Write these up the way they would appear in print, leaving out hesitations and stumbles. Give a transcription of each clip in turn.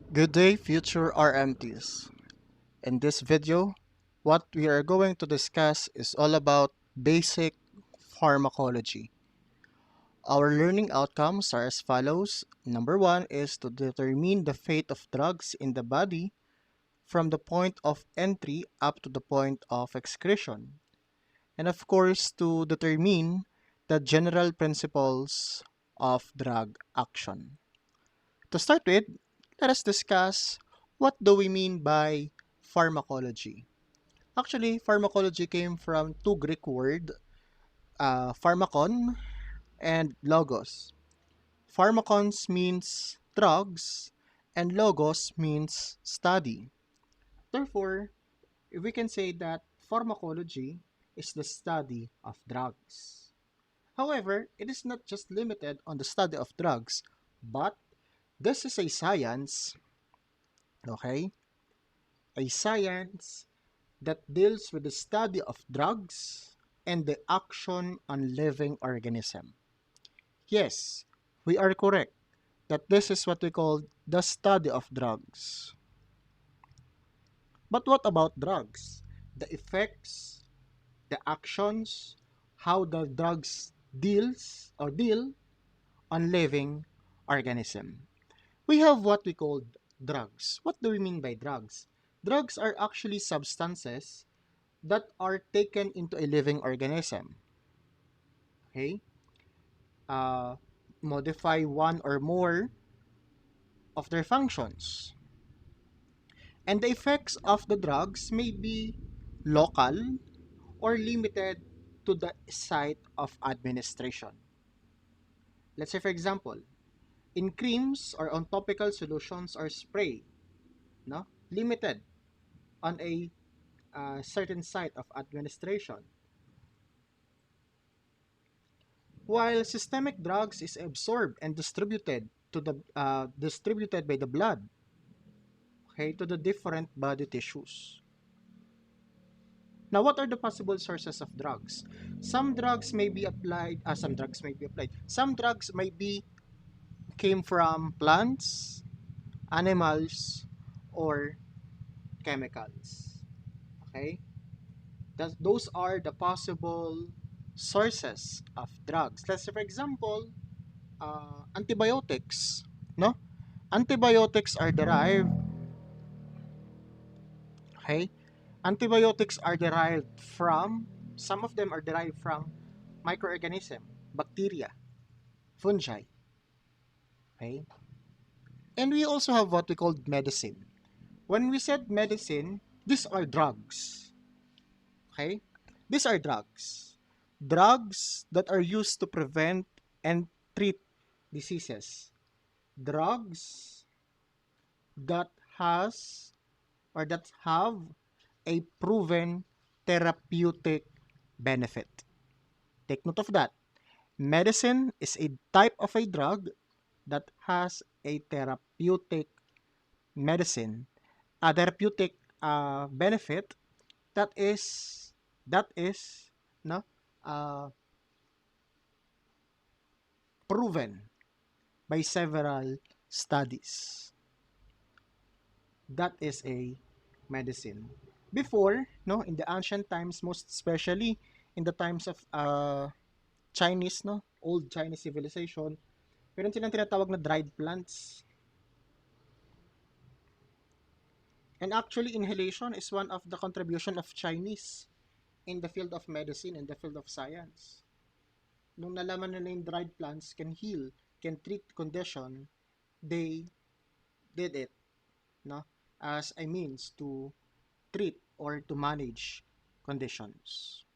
Good day, future RMTs. In this video, what we are going to discuss is all about basic pharmacology. Our learning outcomes are as follows. Number one is to determine the fate of drugs in the body from the point of entry up to the point of excretion. And of course, to determine the general principles of drug action. To start with, let us discuss what do we mean by pharmacology. Actually, pharmacology came from two Greek words, pharmakon and logos. Pharmakons means drugs and logos means study. Therefore, we can say that pharmacology is the study of drugs. However, it is not just limited on the study of drugs, but this is a science, okay? A science that deals with the study of drugs and the action on living organism. Yes, we are correct that this is what we call the study of drugs. But what about drugs? The effects, the actions, how the drugs deal on living organism. We have what we call drugs. What do we mean by drugs? Drugs are actually substances that are taken into a living organism. Okay? Uh, Modify one or more of their functions. And the effects of the drugs may be local or limited to the site of administration. Let's say, for example, in creams or on topical solutions or spray, no, limited on a certain site of administration. While systemic drugs is absorbed and distributed by the blood, okay, to the different body tissues. Now, what are the possible sources of drugs? Some drugs may be applied. Some drugs may be applied. Some drugs may be came from plants, animals, or chemicals. Okay, those are the possible sources of drugs. Let's say, for example, antibiotics. No, antibiotics are derived. Okay, antibiotics are derived from. Some of them are derived from microorganism, bacteria, fungi. Okay, and we also have what we call medicine. When we said medicine, these are drugs. Okay, these are drugs. Drugs that are used to prevent and treat diseases. Drugs that has or that have a proven therapeutic benefit. Take note of that. Medicine is a type of a drug that has a therapeutic medicine, a therapeutic benefit that is no uh, proven by several studies. That is a medicine. Before, no, in the ancient times, most especially in the times of Chinese, no, old Chinese civilization, meron silang tinatawag na dried plants. And actually, inhalation is one of the contribution of Chinese in the field of medicine, in the field of science. Nung nalaman nila yung dried plants can heal, can treat condition, they did it, no, as a means to treat or to manage conditions.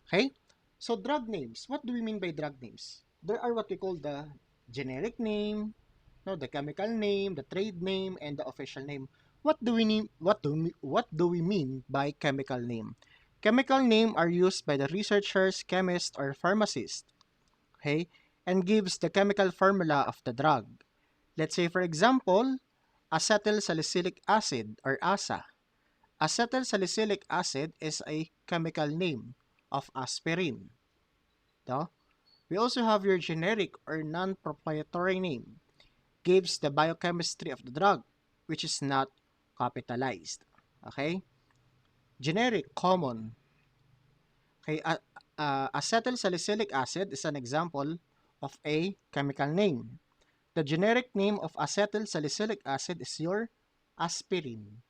Okay? So drug names. What do we mean by drug names? There are what we call the generic name, no, the chemical name, the trade name, and the official name. What do we mean by chemical name? Chemical name are used by the researchers, chemists, or pharmacists, okay, and gives the chemical formula of the drug. Let's say, for example, acetyl salicylic acid or ASA. Acetyl salicylic acid is a chemical name of aspirin. No? We also have your generic or non-proprietary name. gives the biochemistry of the drug, which is not capitalized. Okay? Generic, common. Okay, acetylsalicylic acid is an example of a chemical name. The generic name of acetylsalicylic acid is your aspirin,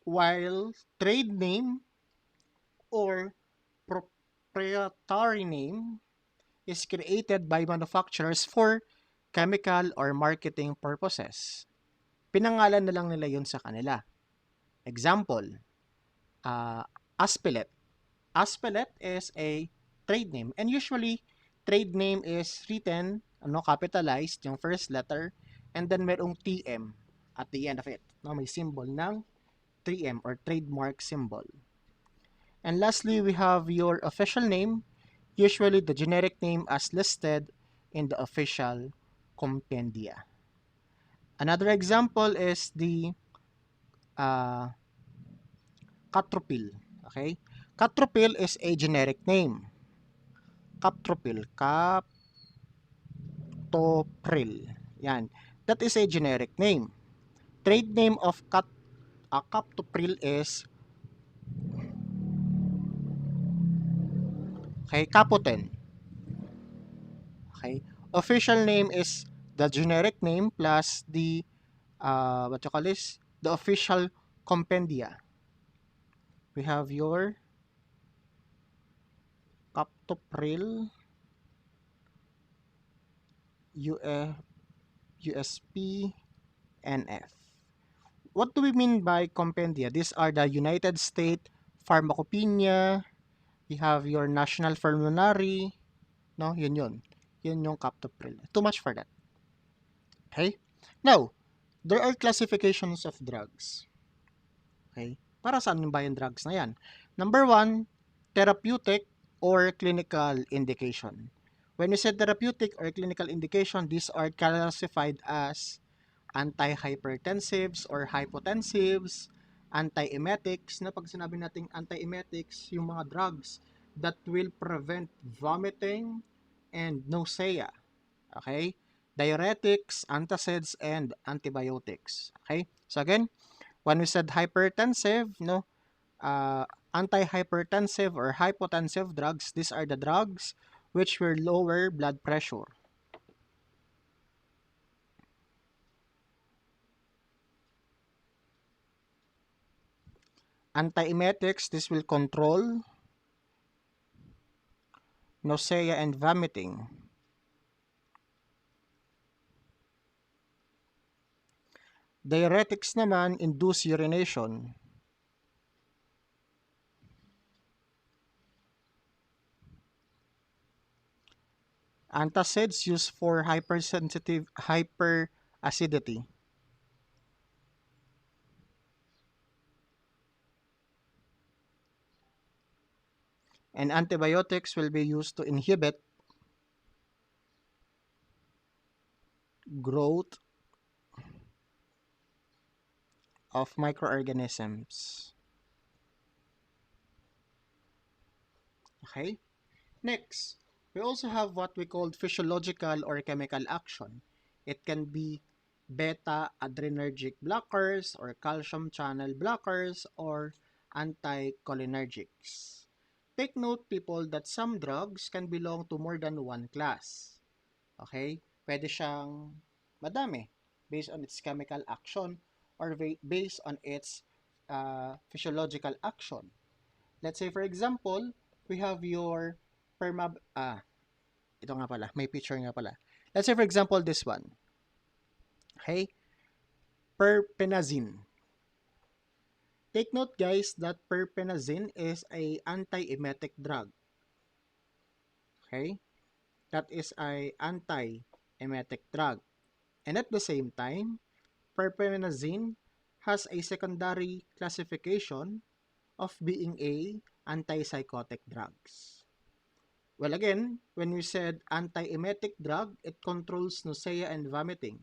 while trade name or proprietary name is created by manufacturers for chemical or marketing purposes. Pinangalan na lang nila yun sa kanila. Example, uh, Aspilet. Aspilet is a trade name, and usually trade name is written, capitalized, yung first letter, and then merong TM at the end of it. No, may symbol ng 3M or trademark symbol. And lastly, we have your official name, usually the generic name as listed in the official compendia. Another example is the uh, Catropil. Okay? Catropil is a generic name. Captopril. Captopril. Yan. That is a generic name. Trade name of Captopril is Capoten. Okay. Official name is the generic name plus the what you call this? The official compendia. We have your Captopril USP NF. What do we mean by compendia? These are the United States Pharmacopoeia. We have your National Formulary. No, yun. Yun yung captopril. Too much for that. Okay? Now, there are classifications of drugs. Okay? Para saan ba yung drugs na yan? Number 1, therapeutic or clinical indication. When we say therapeutic or clinical indication, these are classified as antihypertensives or hypotensives, antiemetics. Na pag sinabi nating antiemetics, yung mga drugs that will prevent vomiting and nausea. Okay? Diuretics, antacids, and antibiotics. Okay? So again, when we said hypertensive, antihypertensive or hypotensive drugs, these are the drugs which will lower blood pressure. Antiemetics, this will control nausea and vomiting. Diuretics naman induce urination. Antacids used for hyperacidity. And antibiotics will be used to inhibit growth of microorganisms. Okay? Next, we also have what we call physiological or chemical action. It can be beta-adrenergic blockers or calcium channel blockers or anticholinergics. Take note, people, that some drugs can belong to more than one class. Okay? Pwede siyang madami based on its chemical action or based on its physiological action. Let's say, for example, we have your ito nga pala, may picture nga pala. Let's say, for example, this one. Okay? Perpenazine. Take note, guys, that perpenazine is a antiemetic drug. Okay? That is a antiemetic drug. And at the same time, perpenazine has a secondary classification of being a antipsychotic drugs. Well, again, when we said antiemetic drug, it controls nausea and vomiting.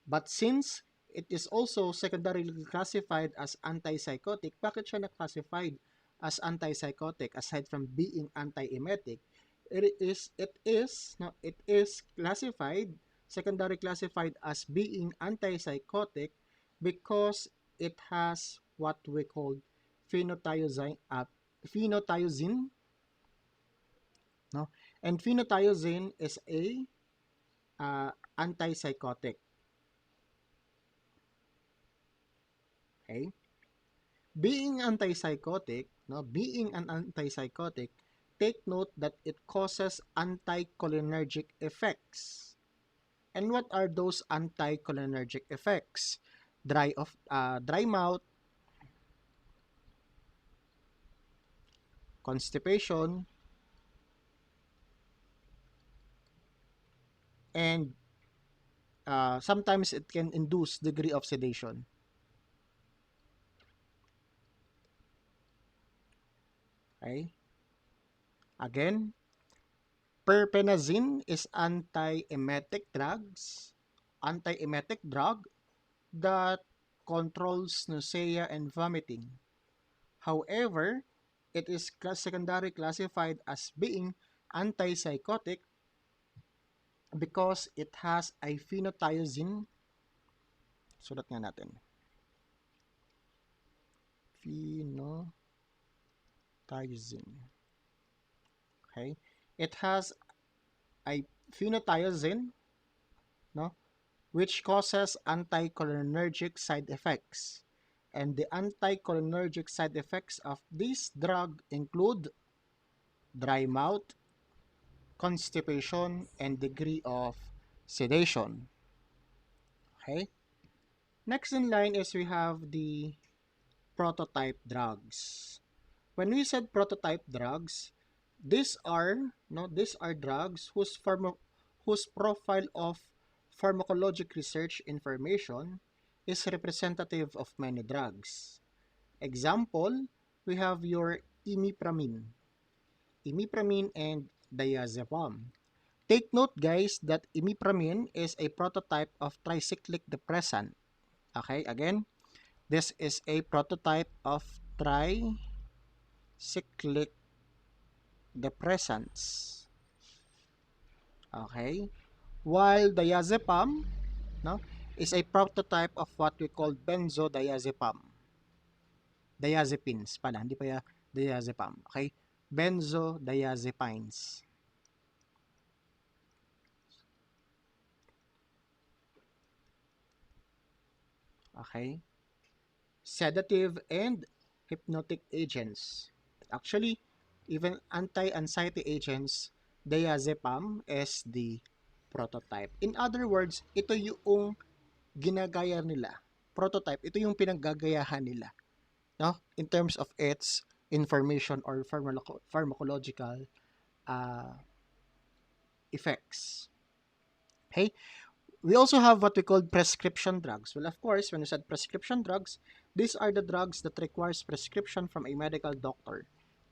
But since it is also secondarily classified as antipsychotic, bakit siya na-classified as antipsychotic aside from being antiemetic? it is classified, secondary classified as being antipsychotic because it has what we call phenothiazine, no? And phenothiazine is a antipsychotic. Okay? Being an antipsychotic, take note that it causes anticholinergic effects. And what are those anticholinergic effects? Dry mouth, constipation, and sometimes it can induce degree of sedation. Okay? Again, perpenazine is anti-emetic drug that controls nausea and vomiting. However, it is secondary classified as being antipsychotic because it has a phenothiazine. Sulat nga natin. Phenothiazine. Okay? It has a phenothiazine, no, which causes anticholinergic side effects. And the anticholinergic side effects of this drug include dry mouth, constipation, and degree of sedation. Okay? Next in line is we have the prototype drugs. When we said prototype drugs, these are drugs whose profile of pharmacologic research information is representative of many drugs. Example, we have your imipramine and diazepam. Take note guys that imipramine is a prototype of tricyclic depressant. Okay, again, this is a prototype of tricyclic depressants. Okay? While diazepam, no, is a prototype of what we call benzodiazepam. Diazepines pala, hindi pa diazepam. Okay? Benzodiazepines. Okay? Sedative and hypnotic agents. Actually, even anti-anxiety agents, diazepam is the prototype. In other words, ito yung ginagaya nila. Prototype, ito yung pinaggagayahan nila, no? In terms of its information or pharmacological effects. Okay? We also have what we call prescription drugs. Well, of course, when we said prescription drugs, these are the drugs that requires prescription from a medical doctor.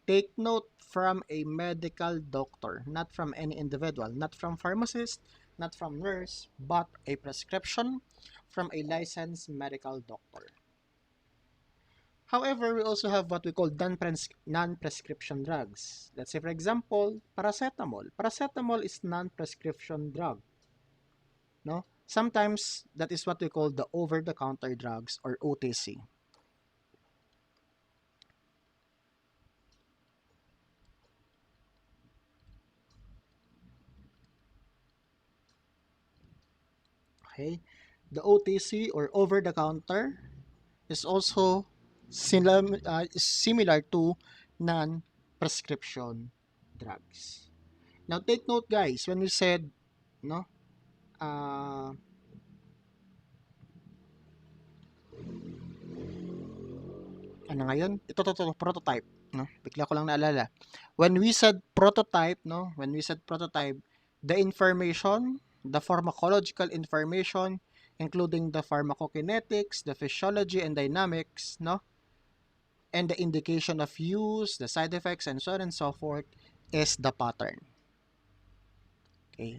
Take note, from a medical doctor, not from any individual, not from pharmacist, not from nurse, but a prescription from a licensed medical doctor. However, we also have what we call non-prescription drugs. Let's say, for example, paracetamol. Paracetamol is non-prescription drug. No? Sometimes that is what we call the over-the-counter drugs or OTC. Okay? The OTC or over-the-counter is also similar to non-prescription drugs. Now take note guys, when we said no ano ngayon? Ito prototype, no? Bigla ko lang naalala. When we said prototype, the information, the pharmacological information, including the pharmacokinetics, the physiology and dynamics, no? And the indication of use, the side effects, and so on and so forth, is the pattern. Okay?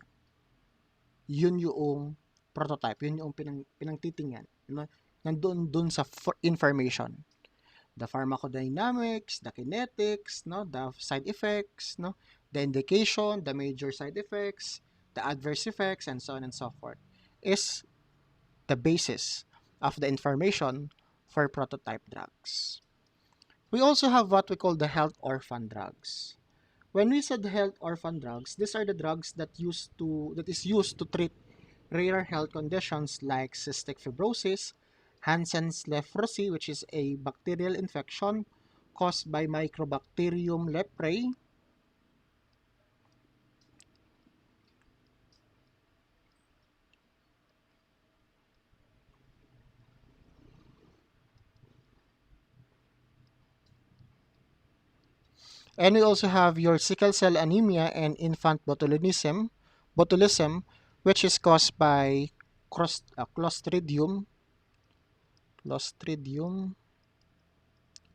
Yun yung prototype, yun yung pinangtitingnan. No? Nandun sa information. The pharmacodynamics, the kinetics, no, the side effects, no, the indication, the major side effects, the adverse effects, and so on and so forth, is the basis of the information for prototype drugs. We also have what we call the health orphan drugs. When we said health orphan drugs, these are the drugs that is used to treat rare health conditions like cystic fibrosis, Hansen's leprosy, which is a bacterial infection caused by Mycobacterium leprae, and we also have your sickle cell anemia and infant botulism, which is caused by Clostridium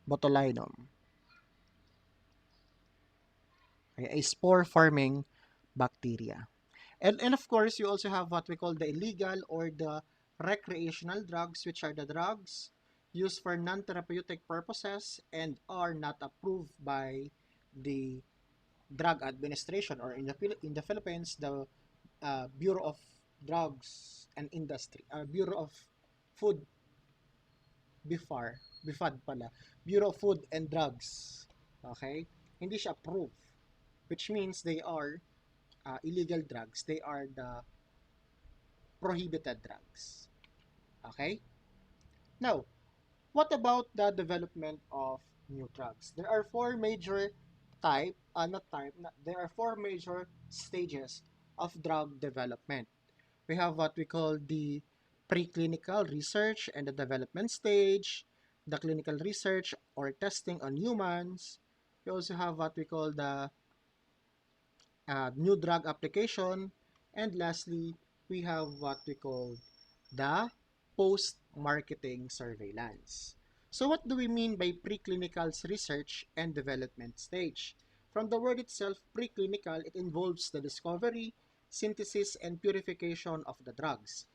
botulinum, a spore-forming bacteria. And of course, you also have what we call the illegal or the recreational drugs, which are the drugs used for non-therapeutic purposes and are not approved by the Drug Administration, or in the Philippines, the Bureau of Drugs and Industry, Bureau of Food, BIFAD pala, Bureau of Food and Drugs. Okay? Hindi siya approved, which means they are illegal drugs. They are the prohibited drugs. Okay? Now, what about the development of new drugs? There are four major there are four major stages of drug development. We have what we call the preclinical research and the development stage, the clinical research or testing on humans. We also have what we call the new drug application, and lastly, we have what we call the post-marketing surveillance. So what do we mean by preclinical research and development stage? From the word itself, preclinical, it involves the discovery, synthesis, and purification of the drugs.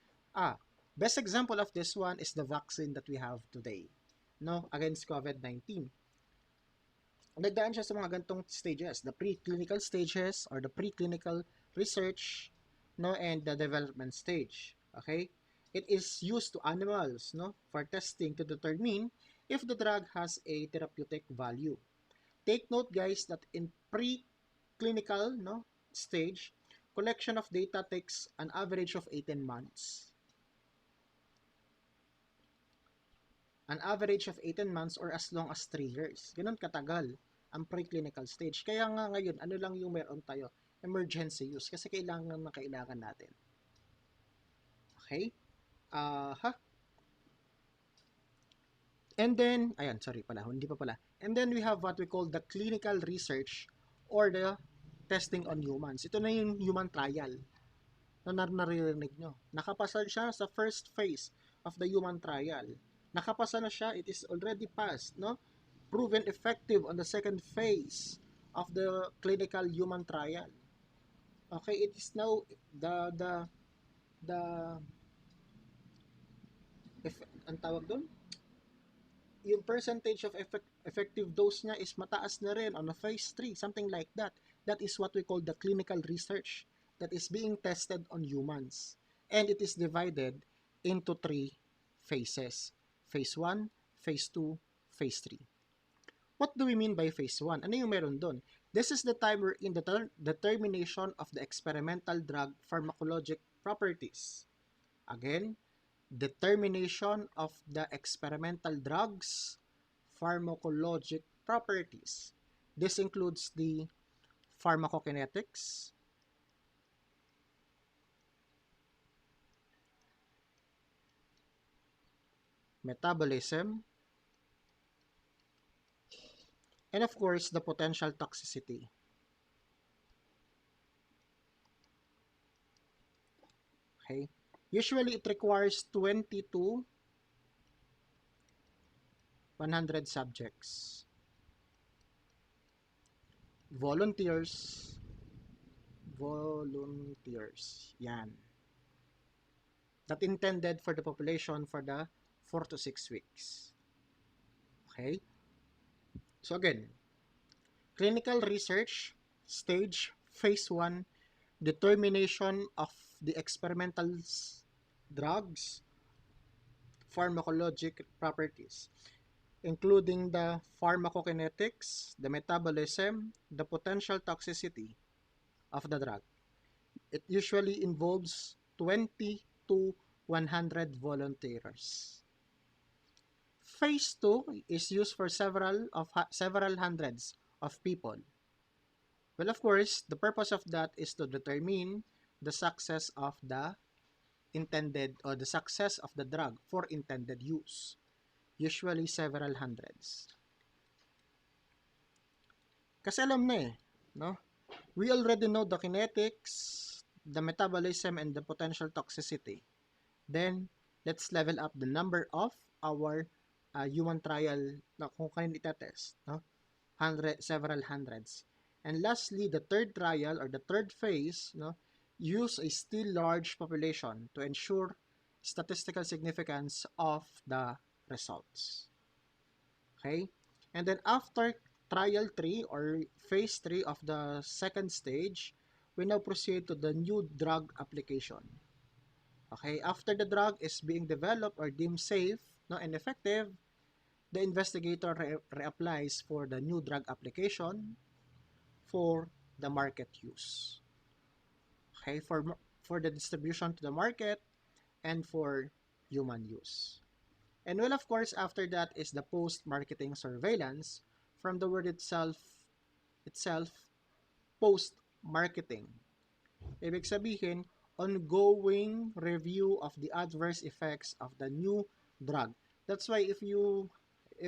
Best example of this one is the vaccine that we have today, no, against COVID-19. Nagdaan siya sa mga gantong stages, the preclinical stages or the preclinical research, no, and the development stage. Okay? It is used to animals, no, for testing to determine if the drug has a therapeutic value. Take note, guys, that in preclinical, no, stage, collection of data takes an average of 18 months. An average of 18 months or as long as 3 years. Ganun katagal ang preclinical stage. Kaya nga ngayon, ano lang yung meron tayo? Emergency use. Kasi kailangan natin. Okay? And then, hindi pa pala. And then we have what we call the clinical research or the testing on humans. Ito na yung human trial na naririnig nyo. Nakapasa siya sa first phase of the human trial. Nakapasa na siya, it is already passed, no? Proven effective on the second phase of the clinical human trial. Okay, it is now ang tawag doon, yung percentage of effective dose niya is mataas na rin on a phase 3, something like that. That is what we call the clinical research that is being tested on humans. And it is divided into 3 phases. Phase 1, phase 2, phase 3. What do we mean by phase 1? Ano yung meron doon? This is the time we're in the determination of the experimental drug pharmacologic properties. Again, determination of the experimental drugs pharmacologic properties. This includes the pharmacokinetics, metabolism, and of course, the potential toxicity. Okay? Usually, it requires 20 to 100 subjects. Volunteers. Yan. That intended for the population for the 4 to 6 weeks. Okay? So again, clinical research stage, phase 1, determination of the experimental drugs, pharmacologic properties, including the pharmacokinetics, the metabolism, the potential toxicity of the drug. It usually involves 20 to 100 volunteers. Phase 2 is used for several hundreds of people. Well, of course, the purpose of that is to determine the success of the intended or the success of the drug for intended use, usually several hundreds. Kasi alam na no? We already know the kinetics, the metabolism, and the potential toxicity. Then, let's level up the number of our human trial na kung kayo itetest, no? Several hundreds. And lastly, the third trial or the third phase, no, use a still large population to ensure statistical significance of the results. Okay? And then after trial 3 or phase 3 of the second stage, we now proceed to the new drug application. Okay, after the drug is being developed or deemed safe, no, and effective, the investigator reapplies for the new drug application for the market use. Okay, for the distribution to the market and for human use. And well, of course, after that is the post-marketing surveillance. From the word itself, post-marketing. Ibig sabihin, ongoing review of the adverse effects of the new drug. That's why if you,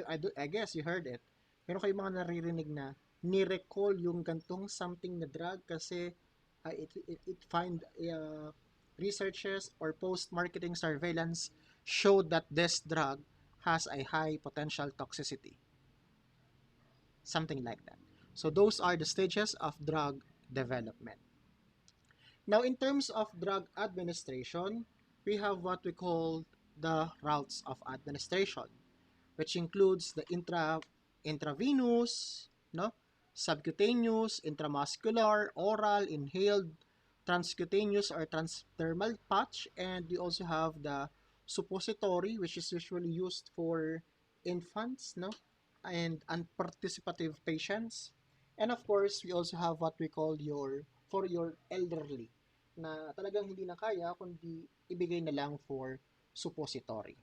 I guess you heard it, meron kayong mga naririnig na ni-recall yung gantong something na drug kasi it find researches or post-marketing surveillance showed that this drug has a high potential toxicity. Something like that. So those are the stages of drug development. Now, in terms of drug administration, we have what we call the routes of administration, which includes the intravenous, no, subcutaneous, intramuscular, oral, inhaled, transcutaneous or transdermal patch, and we also have the suppository, which is usually used for infants, no, and unparticipative patients. And of course, we also have what we call for your elderly, na talagang hindi na kaya kundi ibigay na lang for suppository.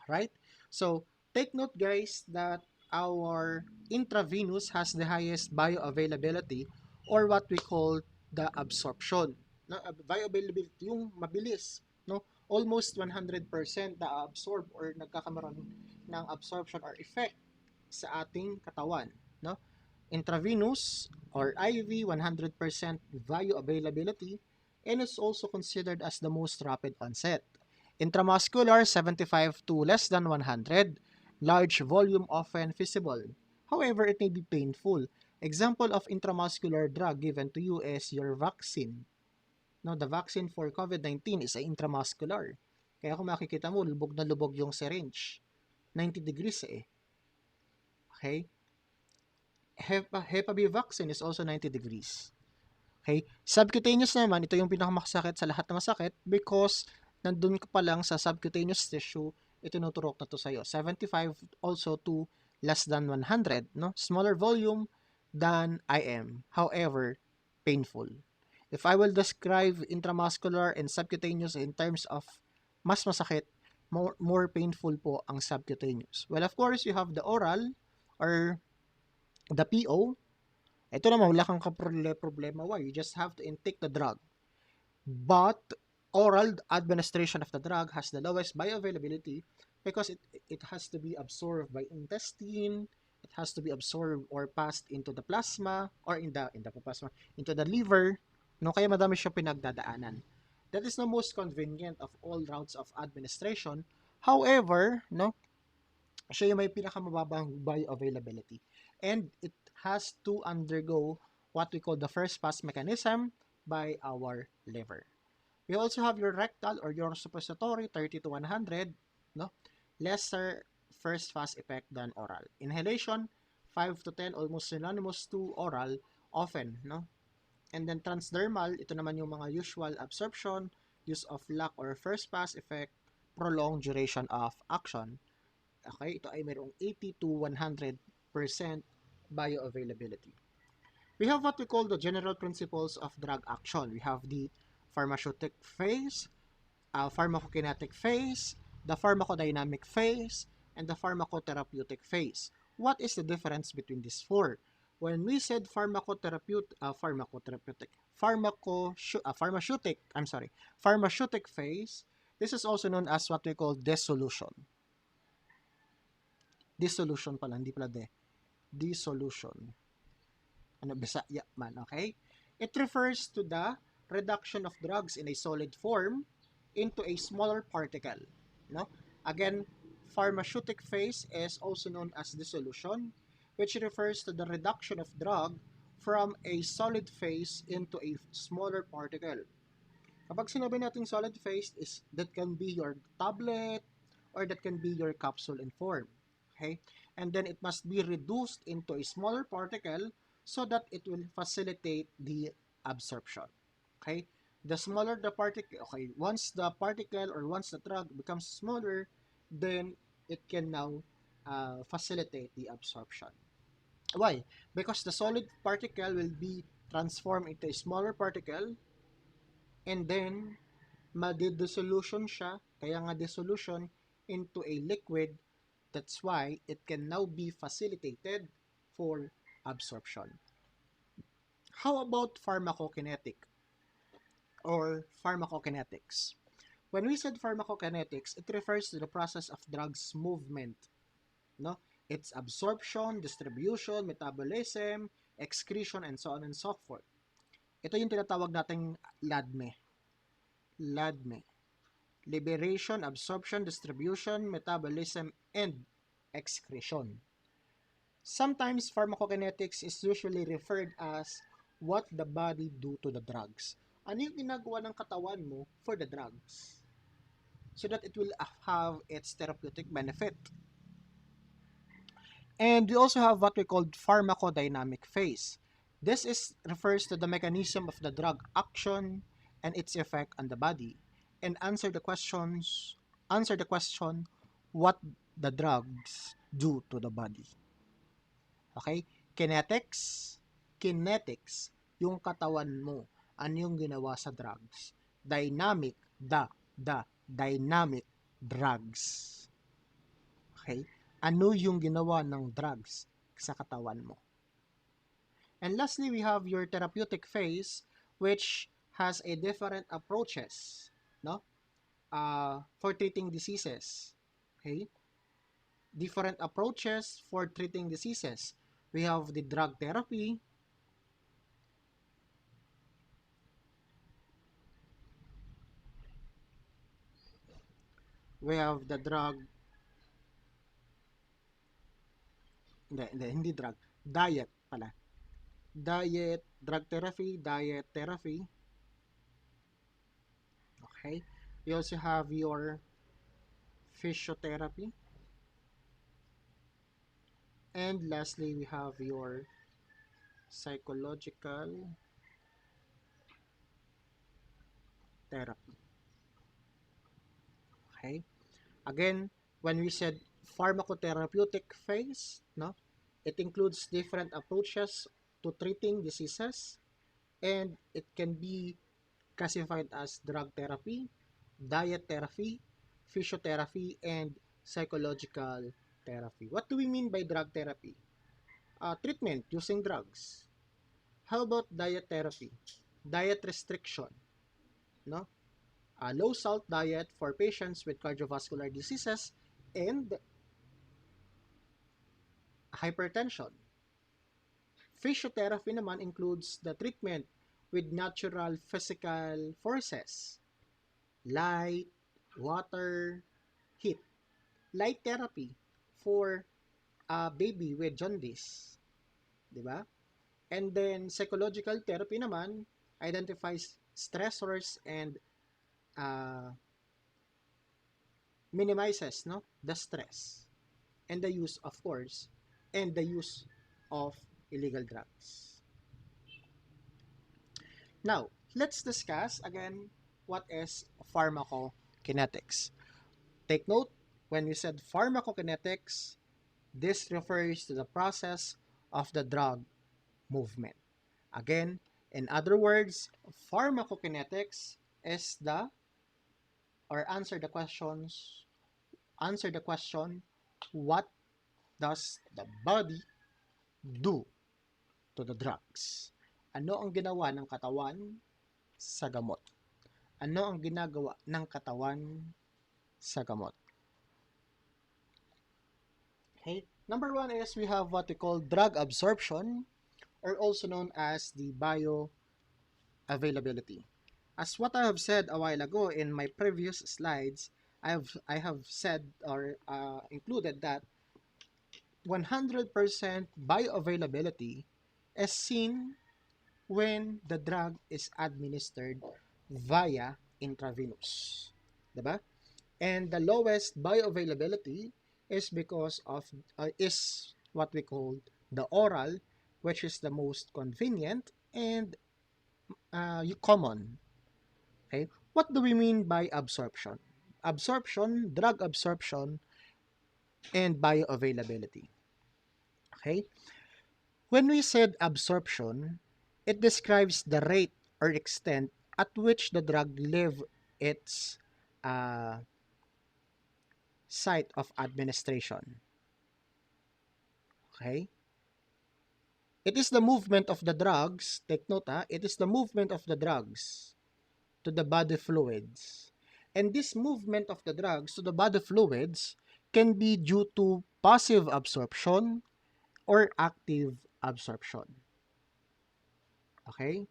Right? So, take note guys that our intravenous has the highest bioavailability or what we call the absorption. No, bioavailability yung mabilis, no? Almost 100% na-absorb or nagkakaroon ng absorption or effect sa ating katawan, no? Intravenous or IV, 100% bioavailability, and is also considered as the most rapid onset. Intramuscular, 75 to less than 100. Large volume often feasible. However, it may be painful. Example of intramuscular drug given to you is your vaccine. No, the vaccine for COVID-19 is intramuscular. Kaya kung makikita mo, lubog na lubog yung syringe. 90 degrees Okay? Hep B vaccine is also 90 degrees. Okay? Subcutaneous naman, ito yung pinakamasakit sa lahat ng masakit because nandun ka pa lang sa subcutaneous tissue, itinuturok na to sa'yo. 75 also to less than 100, no? Smaller volume than IM. However, painful. If I will describe intramuscular and subcutaneous in terms of mas masakit, more painful po ang subcutaneous. Well, of course, you have the oral or the PO. Ito naman, wala kang problema. Why? You just have to intake the drug. But oral administration of the drug has the lowest bioavailability because it has to be absorbed by intestine, it has to be absorbed or passed into the plasma or into the liver, no, kaya madami siya pinagdadaanan. That is the most convenient of all routes of administration. However, no, siya yung may pinakamababang bioavailability. And it has to undergo what we call the first pass mechanism by our liver. We also have your rectal or your suppository, 30 to 100, no? Lesser first pass effect than oral. Inhalation, 5 to 10, almost synonymous to oral, often, no? And then transdermal, ito naman yung mga usual absorption, use of lock or first pass effect, prolonged duration of action. Okay, ito ay mayroong 80 to 100% bioavailability. We have what we call the general principles of drug action. We have the pharmaceutic phase, pharmacokinetic phase, the pharmacodynamic phase, and the pharmacotherapeutic phase. What is the difference between these four? When we said pharmaceutic phase, this is also known as what we call dissolution. Dissolution pala, hindi pala dissolution. Ano, Bisaya man, okay? It refers to the reduction of drugs in a solid form into a smaller particle. No? Again, pharmaceutic phase is also known as dissolution, which refers to the reduction of drug from a solid phase into a smaller particle. Kapag sinabi natin solid phase, is that can be your tablet or that can be your capsule in form. Okay? And then it must be reduced into a smaller particle so that it will facilitate the absorption. Okay? The smaller the particle, okay, once the particle or once the drug becomes smaller, then it can now facilitate the absorption. Why? Because the solid particle will be transformed into a smaller particle, and then ma-dissolution siya, kaya nga dissolution into a liquid. That's why it can now be facilitated for absorption. How about pharmacokinetic or pharmacokinetics? When we said pharmacokinetics, it refers to the process of drugs movement. No? Its absorption, distribution, metabolism, excretion, and so on and so forth. Ito yung tinatawag nating LADME. LADME. Liberation, absorption, distribution, metabolism, and excretion. Sometimes pharmacokinetics is usually referred as what the body do to the drugs. Ano yung ginagawa ng katawan mo for the drugs so that it will have its therapeutic benefit. And we also have what we call pharmacodynamic phase. This refers to the mechanism of the drug action and its effect on the body, and answer the question what the drugs do to the body. Okay? Kinetics, yung katawan mo, ano yung ginawa sa drugs. Dynamic, the dynamic drugs. Okay? Ano yung ginawa ng drugs sa katawan mo. And lastly, we have your therapeutic phase, which has a different approaches, no? For treating diseases. Okay? Different approaches for treating diseases. We have the drug therapy, we have the drug, hindi drug, diet pala. Drug therapy, diet therapy. Okay? We also have your physiotherapy. And lastly, we have your psychological therapy. Okay? Again, when we said pharmacotherapeutic phase, no, it includes different approaches to treating diseases, and it can be classified as drug therapy, diet therapy, physiotherapy, and psychological therapy. What do we mean by drug therapy? Treatment using drugs. How about diet therapy? Diet restriction, no? A low salt diet for patients with cardiovascular diseases and hypertension. Physiotherapy naman includes the treatment with natural physical forces, light, water, heat. Light therapy for a baby with jaundice, di ba? And then psychological therapy naman identifies stressors and minimizes, no, the stress and the use, of course, and the use of illegal drugs. Now, let's discuss again what is pharmacokinetics. Take note, when we said pharmacokinetics, this refers to the process of the drug movement. Again, in other words, pharmacokinetics is the, or answer the question, what does the body do to the drugs? Ano ang ginawa ng katawan sa gamot? Ano ang ginagawa ng katawan sa gamot? Okay? Number one is we have what we call drug absorption, or also known as the bioavailability. As what I have said a while ago in my previous slides, I have said or included that 100% bioavailability is seen when the drug is administered via intravenous. Diba? And the lowest bioavailability is because of is what we call the oral, which is the most convenient and common. Okay, what do we mean by absorption? Absorption, drug absorption, and bioavailability. Okay, when we said absorption, it describes the rate or extent at which the drug leave its uh, site of administration. Okay? It is the movement of the drugs, take note it is the movement of the drugs to the body fluids. And this movement of the drugs to the body fluids can be due to passive absorption or active absorption. Okay?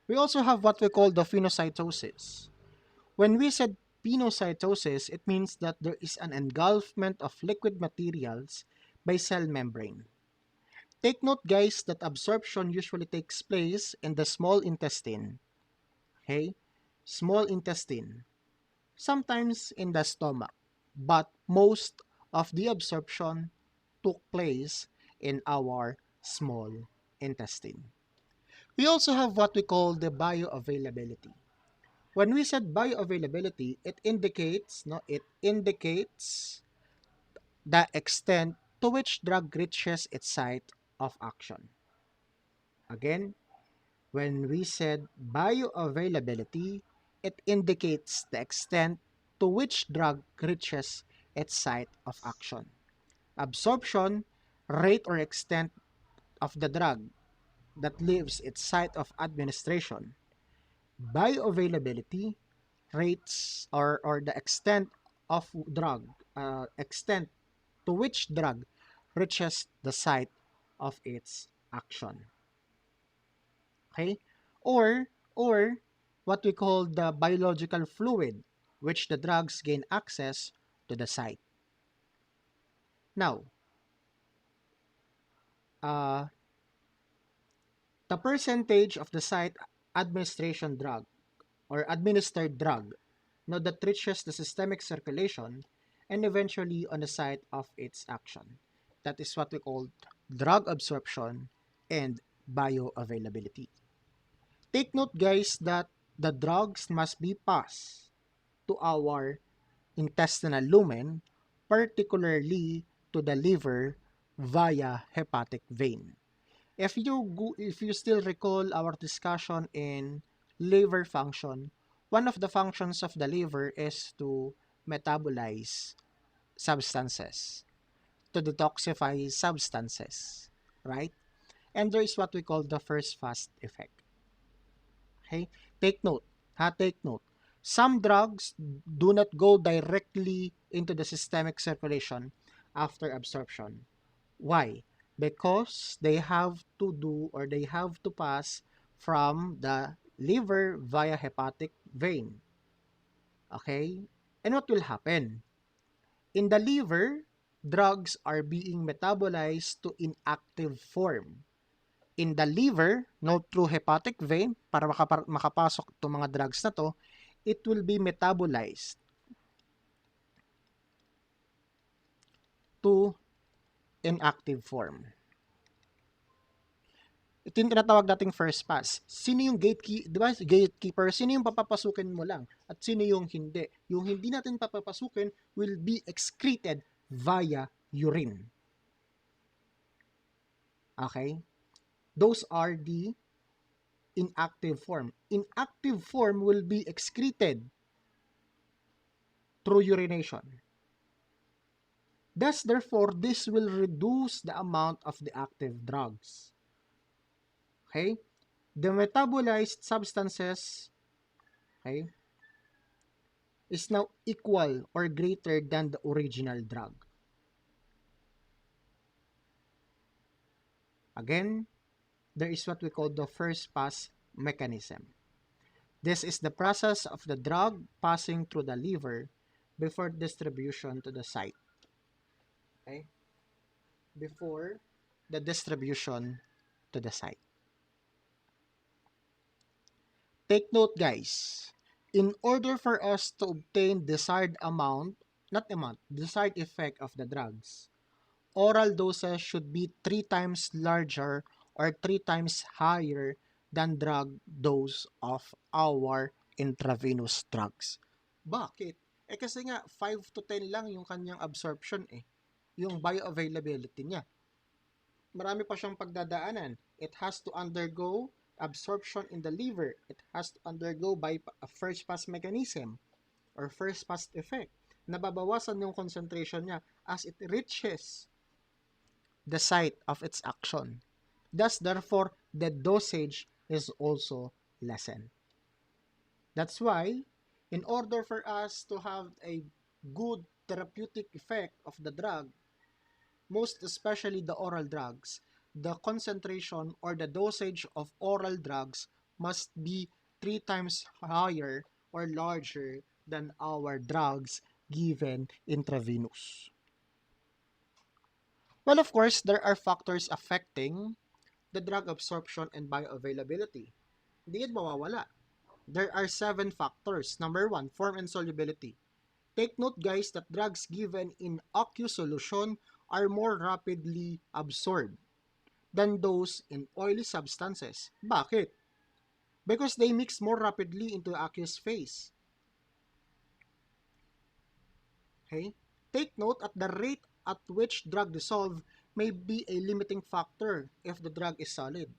We also have what we call the phenocitosis. When we said penocytosis, it means that there is an engulfment of liquid materials by cell membrane. Take note guys that absorption usually takes place in the small intestine. Okay? Small intestine. Sometimes in the stomach. But most of the absorption took place in our small intestine. We also have what we call the bioavailability. When we said bioavailability, it indicates the extent to which drug reaches its site of action. Again, when we said bioavailability, it indicates the extent to which drug reaches its site of action. Absorption, rate or extent of the drug that leaves its site of administration. Bioavailability, rates or the extent of drug, extent to which drug reaches the site of its action. Okay? Or what we call the biological fluid, which the drugs gain access to the site. Now, uh, the percentage of the site administration drug or administered drug now that reaches the systemic circulation and eventually on the site of its action. That is what we call drug absorption and bioavailability. Take note guys that the drugs must be passed to our intestinal lumen, particularly to the liver via hepatic vein. If you still recall our discussion in liver function, one of the functions of the liver is to metabolize substances, to detoxify substances, right? And there is what we call the first fast effect. Okay? Take note. Take note. Some drugs do not go directly into the systemic circulation after absorption. Why? Because they have to do or they have to pass from the liver via hepatic vein. Okay? And what will happen? In the liver, drugs are being metabolized to inactive form. In the liver, no, through hepatic vein, para makapasok itong mga drugs na to, it will be metabolized to inactive form. Ito yung tinatawag nating first pass. Sino yung gatekeeper? Sino yung papapasukin mo lang? At sino yung hindi? Yung hindi natin papapasukin will be excreted via urine. Okay? Those are the inactive form. Inactive form will be excreted through urination. Thus, therefore, this will reduce the amount of the active drugs. Okay? The metabolized substances, okay, is now equal or greater than the original drug. Again, there is what we call the first pass mechanism. This is the process of the drug passing through the liver before distribution to the site. Okay? Before the distribution to the site. Take note, guys. In order for us to obtain desired desired effect of the drugs, oral doses should be 3 times larger or 3 times higher than drug dose of our intravenous drugs. Bakit? Kasi nga 5 to 10 lang yung kanyang absorption yung bioavailability niya. Marami pa siyang pagdadaanan. It has to undergo absorption in the liver. It has to undergo by a first pass mechanism or first pass effect. Nababawasan yung concentration niya as it reaches the site of its action. Thus, therefore, the dosage is also lessened. That's why, in order for us to have a good therapeutic effect of the drug, most especially the oral drugs, the concentration or the dosage of oral drugs must be 3 times higher or larger than our drugs given intravenous. Well, of course, there are factors affecting the drug absorption and bioavailability. Hindi yan mawawala. There are 7 factors. Number 1, form and solubility. Take note, guys, that drugs given in aqueous solution are more rapidly absorbed than those in oily substances. Bakit? Because they mix more rapidly into the aqueous phase. Okay? Take note at the rate at which drug dissolve may be a limiting factor if the drug is solid.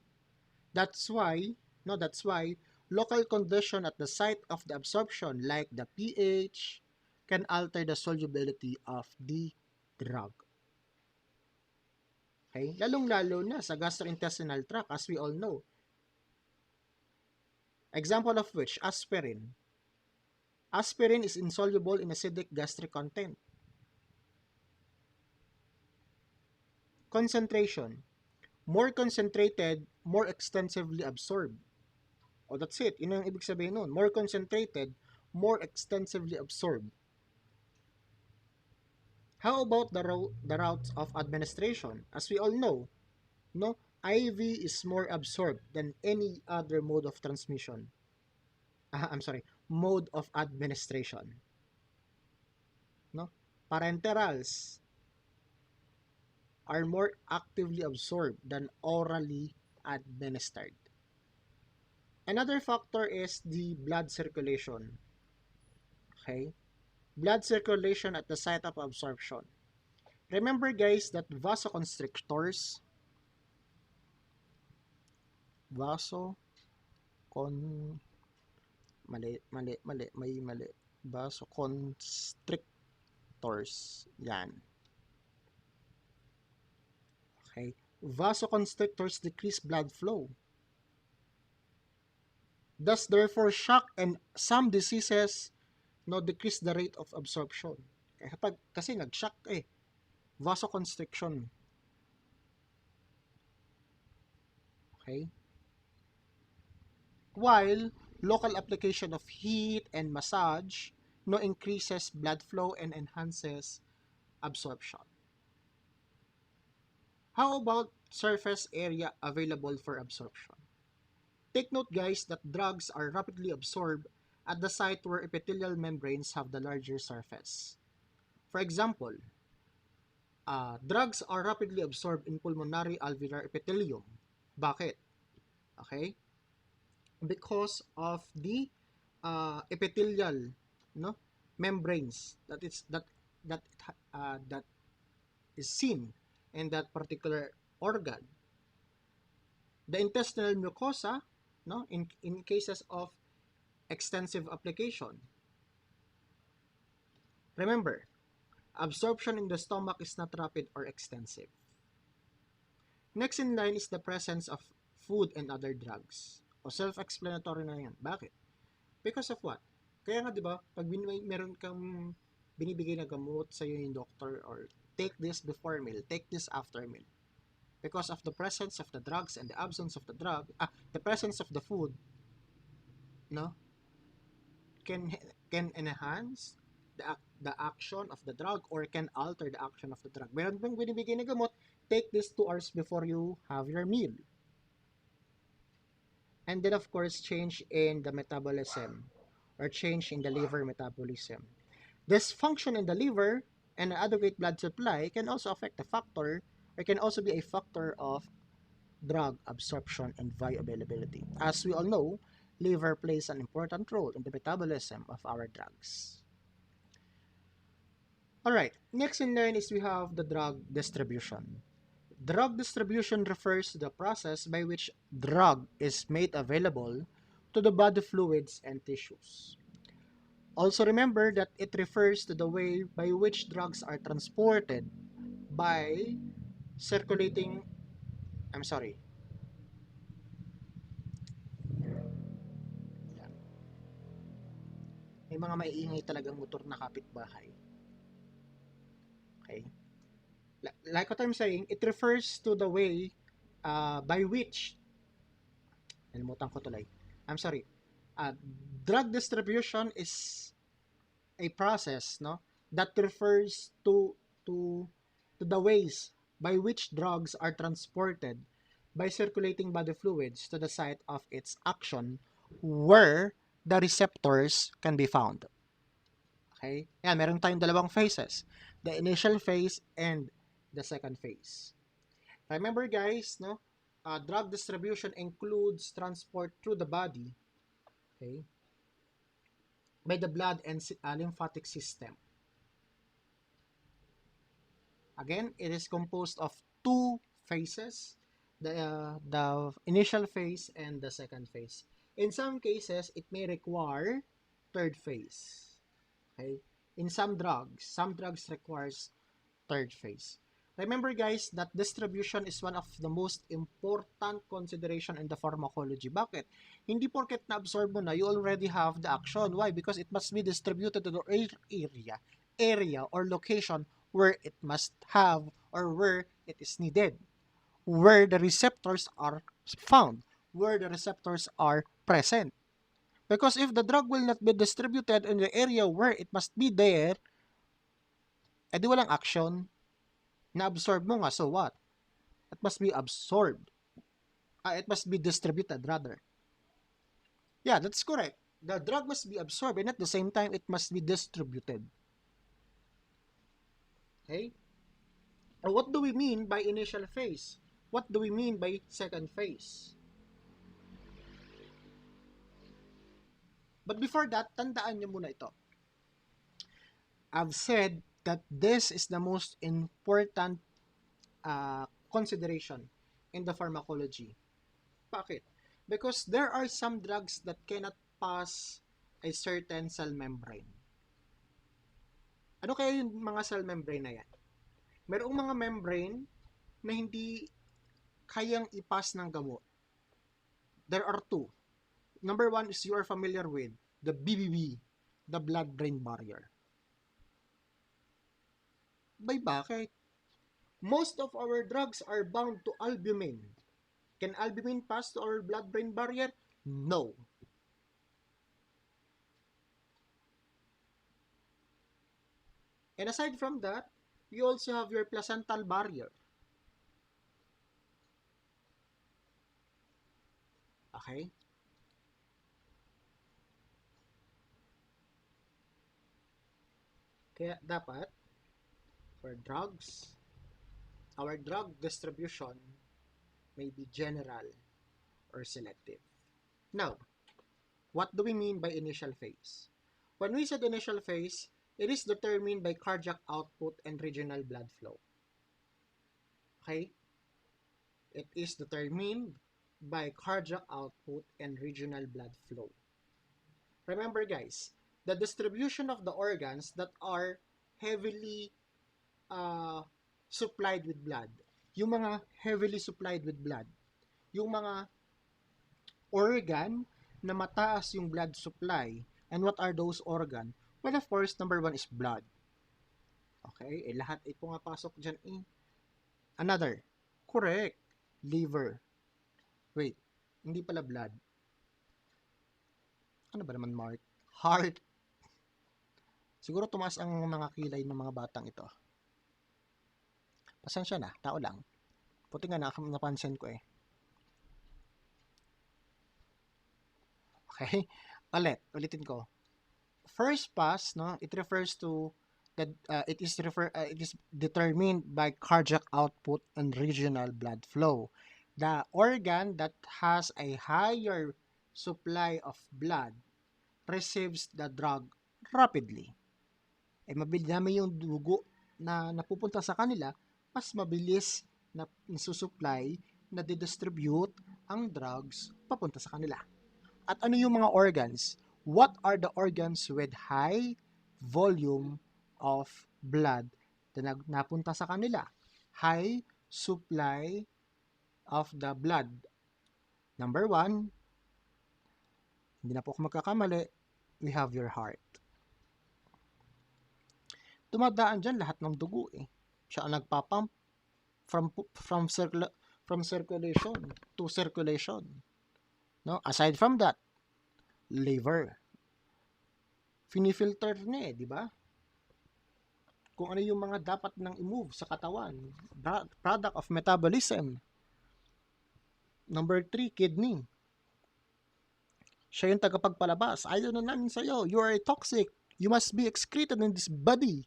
That's why local condition at the site of the absorption like the pH can alter the solubility of the drug. Okay? Lalong-lalo na sa gastrointestinal tract, as we all know. Example of which, aspirin. Aspirin is insoluble in acidic gastric content. Concentration. More concentrated, more extensively absorbed. Oh, that's it. Yun ang ibig sabihin nun. More concentrated, more extensively absorbed. How about the routes of administration? As we all know, no, IV is more absorbed than any other mode of transmission. Mode of administration. No? Parenterals are more actively absorbed than orally administered. Another factor is the blood circulation. Okay? Blood circulation at the site of absorption. Remember, guys, that vasoconstrictors vasoconstrictors. Yan. Okay? Vasoconstrictors decrease blood flow. Thus, therefore, shock and some diseases decrease the rate of absorption. Kasi nag-shock vasoconstriction. Okay? While local application of heat and massage increases blood flow and enhances absorption. How about surface area available for absorption? Take note, guys, that drugs are rapidly absorbed at the site where epithelial membranes have the larger surface. For example, drugs are rapidly absorbed in pulmonary alveolar epithelium. Bakit? Okay? Because of the epithelial, no, membranes that is seen in that particular organ. The intestinal mucosa, no, in cases of extensive application. Remember, absorption in the stomach is not rapid or extensive. Next in line is the presence of food and other drugs. O self-explanatory na yan. Bakit? Because of what? Kaya nga 'di ba, pag meron kang binibigay na gamot sa iyo yung doctor, or take this before meal, take this after meal. Because of the presence of the drugs and the absence of the the presence of the food, no, can enhance the action of the drug or can alter the action of the drug. Meron bang binibigay na gamot, take this 2 hours before you have your meal. And then of course, change in the metabolism or change in the liver metabolism. Dysfunction in the liver and adequate blood supply can also affect the factor, or can also be a factor of drug absorption and bioavailability. As we all know, liver plays an important role in the metabolism of our drugs. Alright, next in line is we have the drug distribution. Drug distribution refers to the process by which drug is made available to the body fluids and tissues. Also remember that it refers to the way by which drugs are transported by circulating, I'm sorry, may mga maiingay talagang motor na kapitbahay. Okay? Like what I'm saying, it refers to the way by which, nalimutan ko tuloy, I'm sorry, drug distribution is a process, no, that refers to to the ways by which drugs are transported by circulating body fluids to the site of its action where the receptors can be found. Okay? Yan, meron tayong dalawang phases. The initial phase and the second phase. Remember guys, no? Drug distribution includes transport through the body, okay, by the blood and lymphatic system. Again, it is composed of 2 phases, the initial phase and the second phase. In some cases, it may require third phase. Okay? In some drugs requires third phase. Remember guys that distribution is one of the most important consideration in the pharmacology. Bakit? Hindi porket na-absorb mo na, you already have the action. Why? Because it must be distributed to the area or location where it must have or where it is needed, where the receptors are found, where the receptors are present. Because if the drug will not be distributed in the area where it must be there, edi walang action. Na-absorb mo nga, so what? It must be absorbed. It must be distributed, rather. Yeah, that's correct. The drug must be absorbed, and at the same time, it must be distributed. Okay? What do we mean by initial phase? What do we mean by second phase? But before that, tandaan nyo muna ito. I've said that this is the most important consideration in the pharmacology. Bakit? Because there are some drugs that cannot pass a certain cell membrane. Ano kaya yung mga cell membrane na yan? Merong mga membrane na hindi kayang ipas ng gamot. There are 2. Number 1 is you are familiar with the BBB, the blood-brain barrier. Bakit? Most of our drugs are bound to albumin. Can albumin pass to our blood-brain barrier? No. And aside from that, you also have your placental barrier. Okay? Kaya dapat, for drugs, our drug distribution may be general or selective. Now, what do we mean by initial phase? When we said initial phase, it is determined by cardiac output and regional blood flow. Okay? It is determined by cardiac output and regional blood flow. Remember guys, the distribution of the organs that are heavily supplied with blood, yung mga heavily supplied with blood, yung mga organ na mataas yung blood supply. And what are those organ? Well, of course, number one is blood. Okay? Lahat ito nga pasok dyan eh. Another. Correct. Liver. Wait. Hindi pala blood. Ano ba naman, Mark? Heart. Siguro tumaas ang mga kilay ng mga batang ito. Pasensya na. Tao lang. Puti nga napansin ko eh. Okay? Ulitin ko. First pass, no, it refers to that it is determined by cardiac output and regional blood flow. The organ that has a higher supply of blood receives the drug rapidly. Mabilis yung dugo na napupunta sa kanila, mas mabilis na nasusupply, na didistribute ang drugs papunta sa kanila. At ano yung mga organs? What are the organs with high volume of blood na napunta sa kanila? High supply of the blood. Number one, hindi na po ako magkakamali, we have your heart. Dumadaan dyan lahat ng dugo eh. Siya ang nagpapump from circulation to circulation. No? Aside from that, liver. Finifilter niya di ba? Kung ano yung mga dapat nang i-move sa katawan. Product of metabolism. Number 3, kidney. Siya yung tagapagpalabas. Ayaw na namin sa'yo. You are toxic. You must be excreted in this body.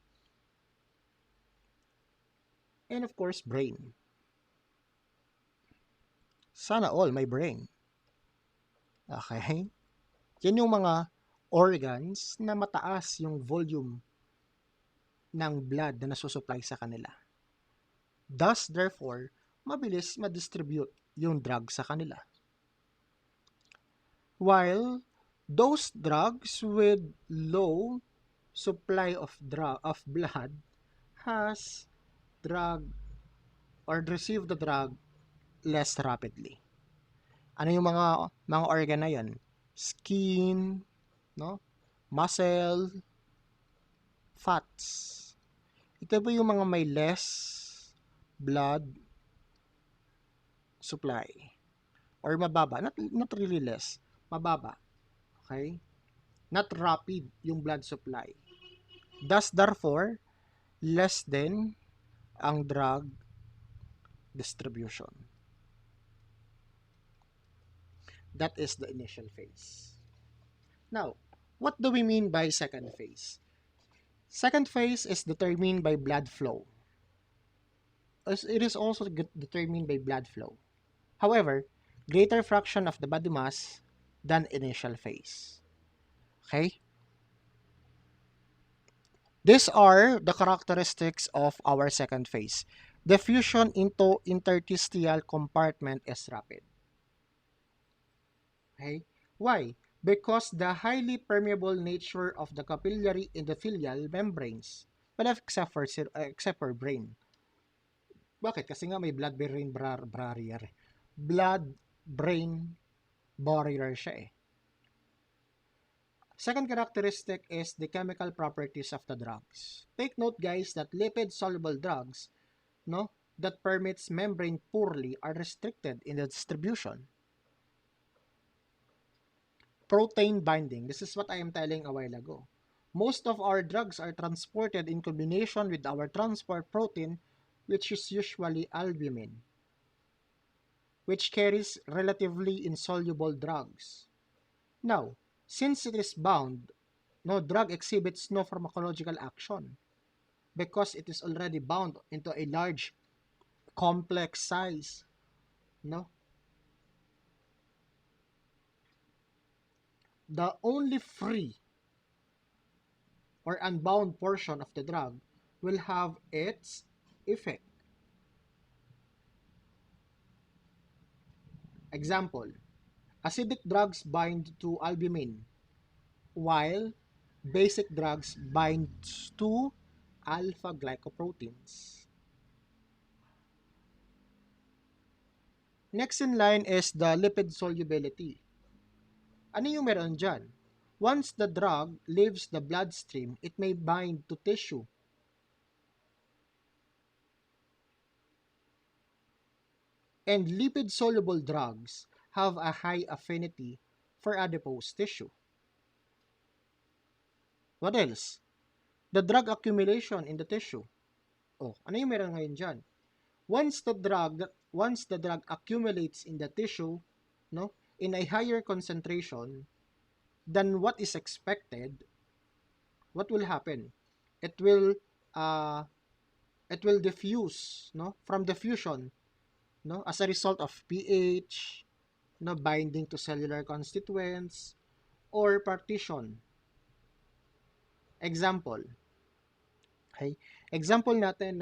And of course, brain. Sana all my brain. Okay? Yan yung mga organs na mataas yung volume ng blood na nasusupply sa kanila. Thus, therefore, mabilis ma-distribute yung drug sa kanila. While those drugs with low supply of blood has drug or receive the drug less rapidly. Ano yung mga organ na yan? Skin, no? Muscle, fats. Ito po yung mga may less blood supply or mababa, not really less, mababa. Okay? Not rapid yung blood supply. Thus, therefore, less than ang drug distribution. That is the initial phase. Now, what do we mean by second phase? Second phase is determined by blood flow. It is also determined by blood flow. However, greater fraction of the body mass than initial phase. Okay? These are the characteristics of our second phase. Diffusion into interstitial compartment is rapid. Okay? Why? Because the highly permeable nature of the capillary endothelial membranes, well, except for brain. Bakit? Kasi nga may blood-brain barrier. Blood-brain barrier siya eh. Second characteristic is the chemical properties of the drugs. Take note guys that lipid-soluble drugs, no, that permeates membrane poorly are restricted in the distribution. Protein binding. This is what I am telling a while ago. Most of our drugs are transported in combination with our transport protein, which is usually albumin, which carries relatively insoluble drugs. Now, since it is bound, no drug exhibits no pharmacological action because it is already bound into a large complex size, no? the only free or unbound portion of the drug will have its effect. Example, acidic drugs bind to albumin, while basic drugs bind to alpha glycoproteins. Next in line is the lipid solubility. Ano yung meron dyan? Once the drug leaves the bloodstream, it may bind to tissue. And lipid-soluble drugs have a high affinity for adipose tissue. What else? The drug accumulation in the tissue. Oh, ano yung meron ngayon dyan? Once the drug accumulates in the tissue, no, in a higher concentration than what is expected, what will happen? It will uh, it will diffuse, no, from diffusion, no, as a result of pH, no, binding to cellular constituents, or partition. Example, okay? Example natin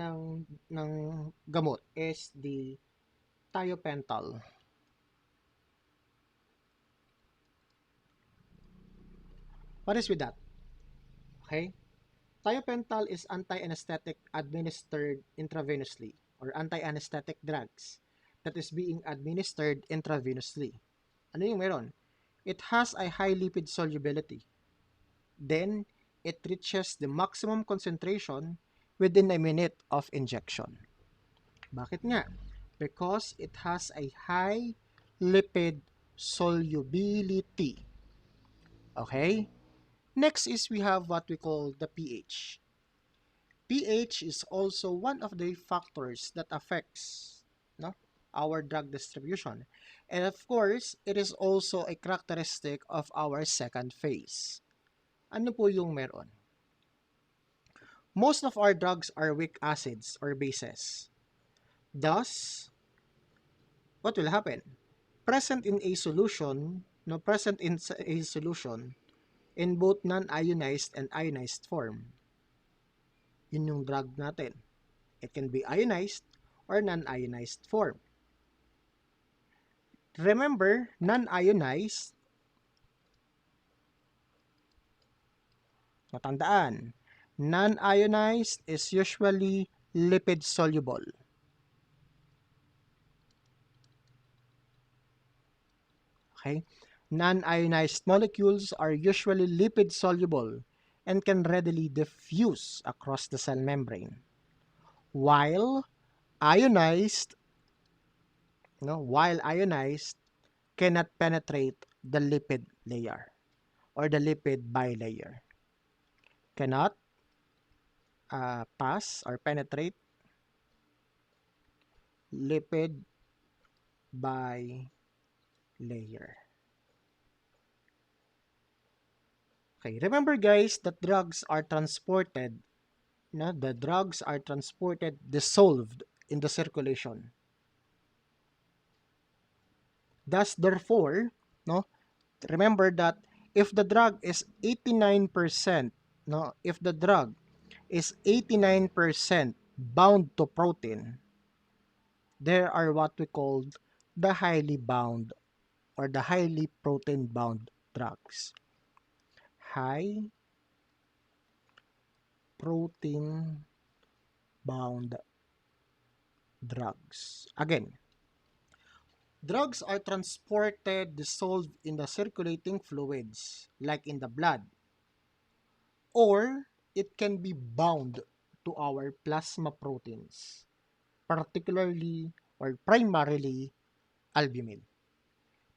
ng gamot is the thiopental. What is with that? Okay? Thiopental is anti-anesthetic administered intravenously or anti-anesthetic drugs that is being administered intravenously. Ano yung meron? It has a high lipid solubility. Then, it reaches the maximum concentration within a minute of injection. Bakit nga? Because it has a high lipid solubility. Okay? Next is we have what we call the pH. pH is also one of the factors that affects, no, our drug distribution. And of course, it is also a characteristic of our second phase. Ano po yung meron? Most of our drugs are weak acids or bases. Thus, what will happen? Present in a solution in both non-ionized and ionized form. Yun yung drug natin. It can be ionized or non-ionized form. Remember, non-ionized, matandaan, non-ionized is usually lipid soluble. Okay? Non-ionized molecules are usually lipid soluble and can readily diffuse across the cell membrane. While ionized cannot penetrate the lipid layer or the lipid bilayer. Cannot pass or penetrate lipid bilayer. Okay, remember guys that drugs are transported, dissolved in the circulation. Thus, therefore, no, remember that if the drug is 89%, if the drug is 89% bound to protein, there are what we call the highly bound or the highly protein bound drugs. High protein bound drugs. Again, drugs are transported, dissolved in the circulating fluids, like in the blood, or it can be bound to our plasma proteins, particularly or primarily albumin.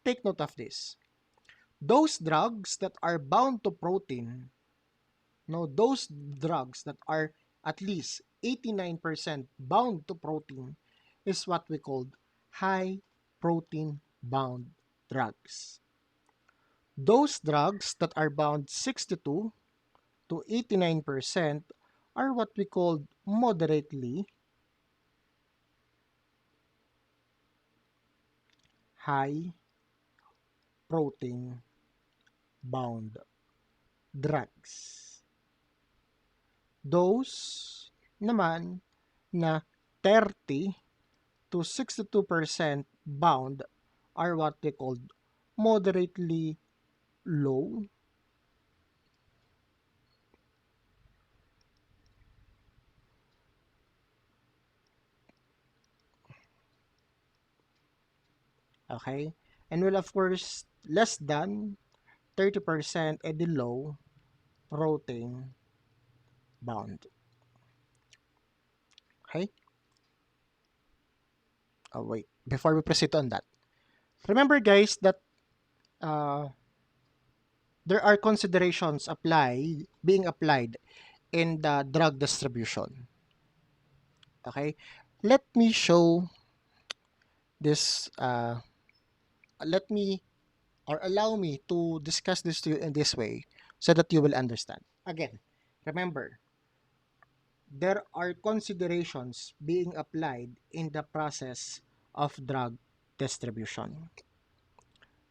Take note of this. Those drugs that are bound to protein, those drugs that are at least 89% bound to protein is what we call high protein bound drugs. Those drugs that are bound 62 to 89% are what we call moderately high protein bound drugs. Those naman na 30 to 62% bound are what they called moderately low, okay, and will of course less than 30% and the low protein bound. Okay? Oh wait, before we proceed on that, remember guys that uh, there are considerations being applied in the drug distribution. Okay? Let me show this let me or allow me to discuss this to you in this way so that you will understand. Again, remember, there are considerations being applied in the process of drug distribution.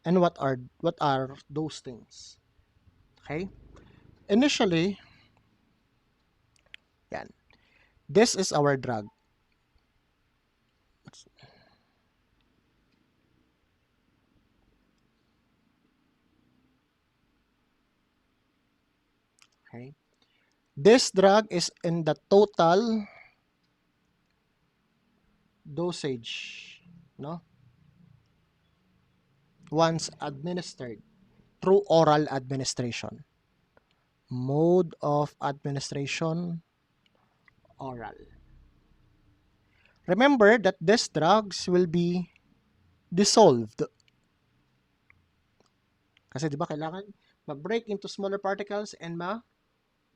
And what are those things? Okay? Initially, yan. This is our drug. Okay? This drug is in the total dosage, no? Once administered through oral administration. Mode of administration, oral. Remember that these drugs will be dissolved. Kasi 'di ba kailangan ma-break into smaller particles and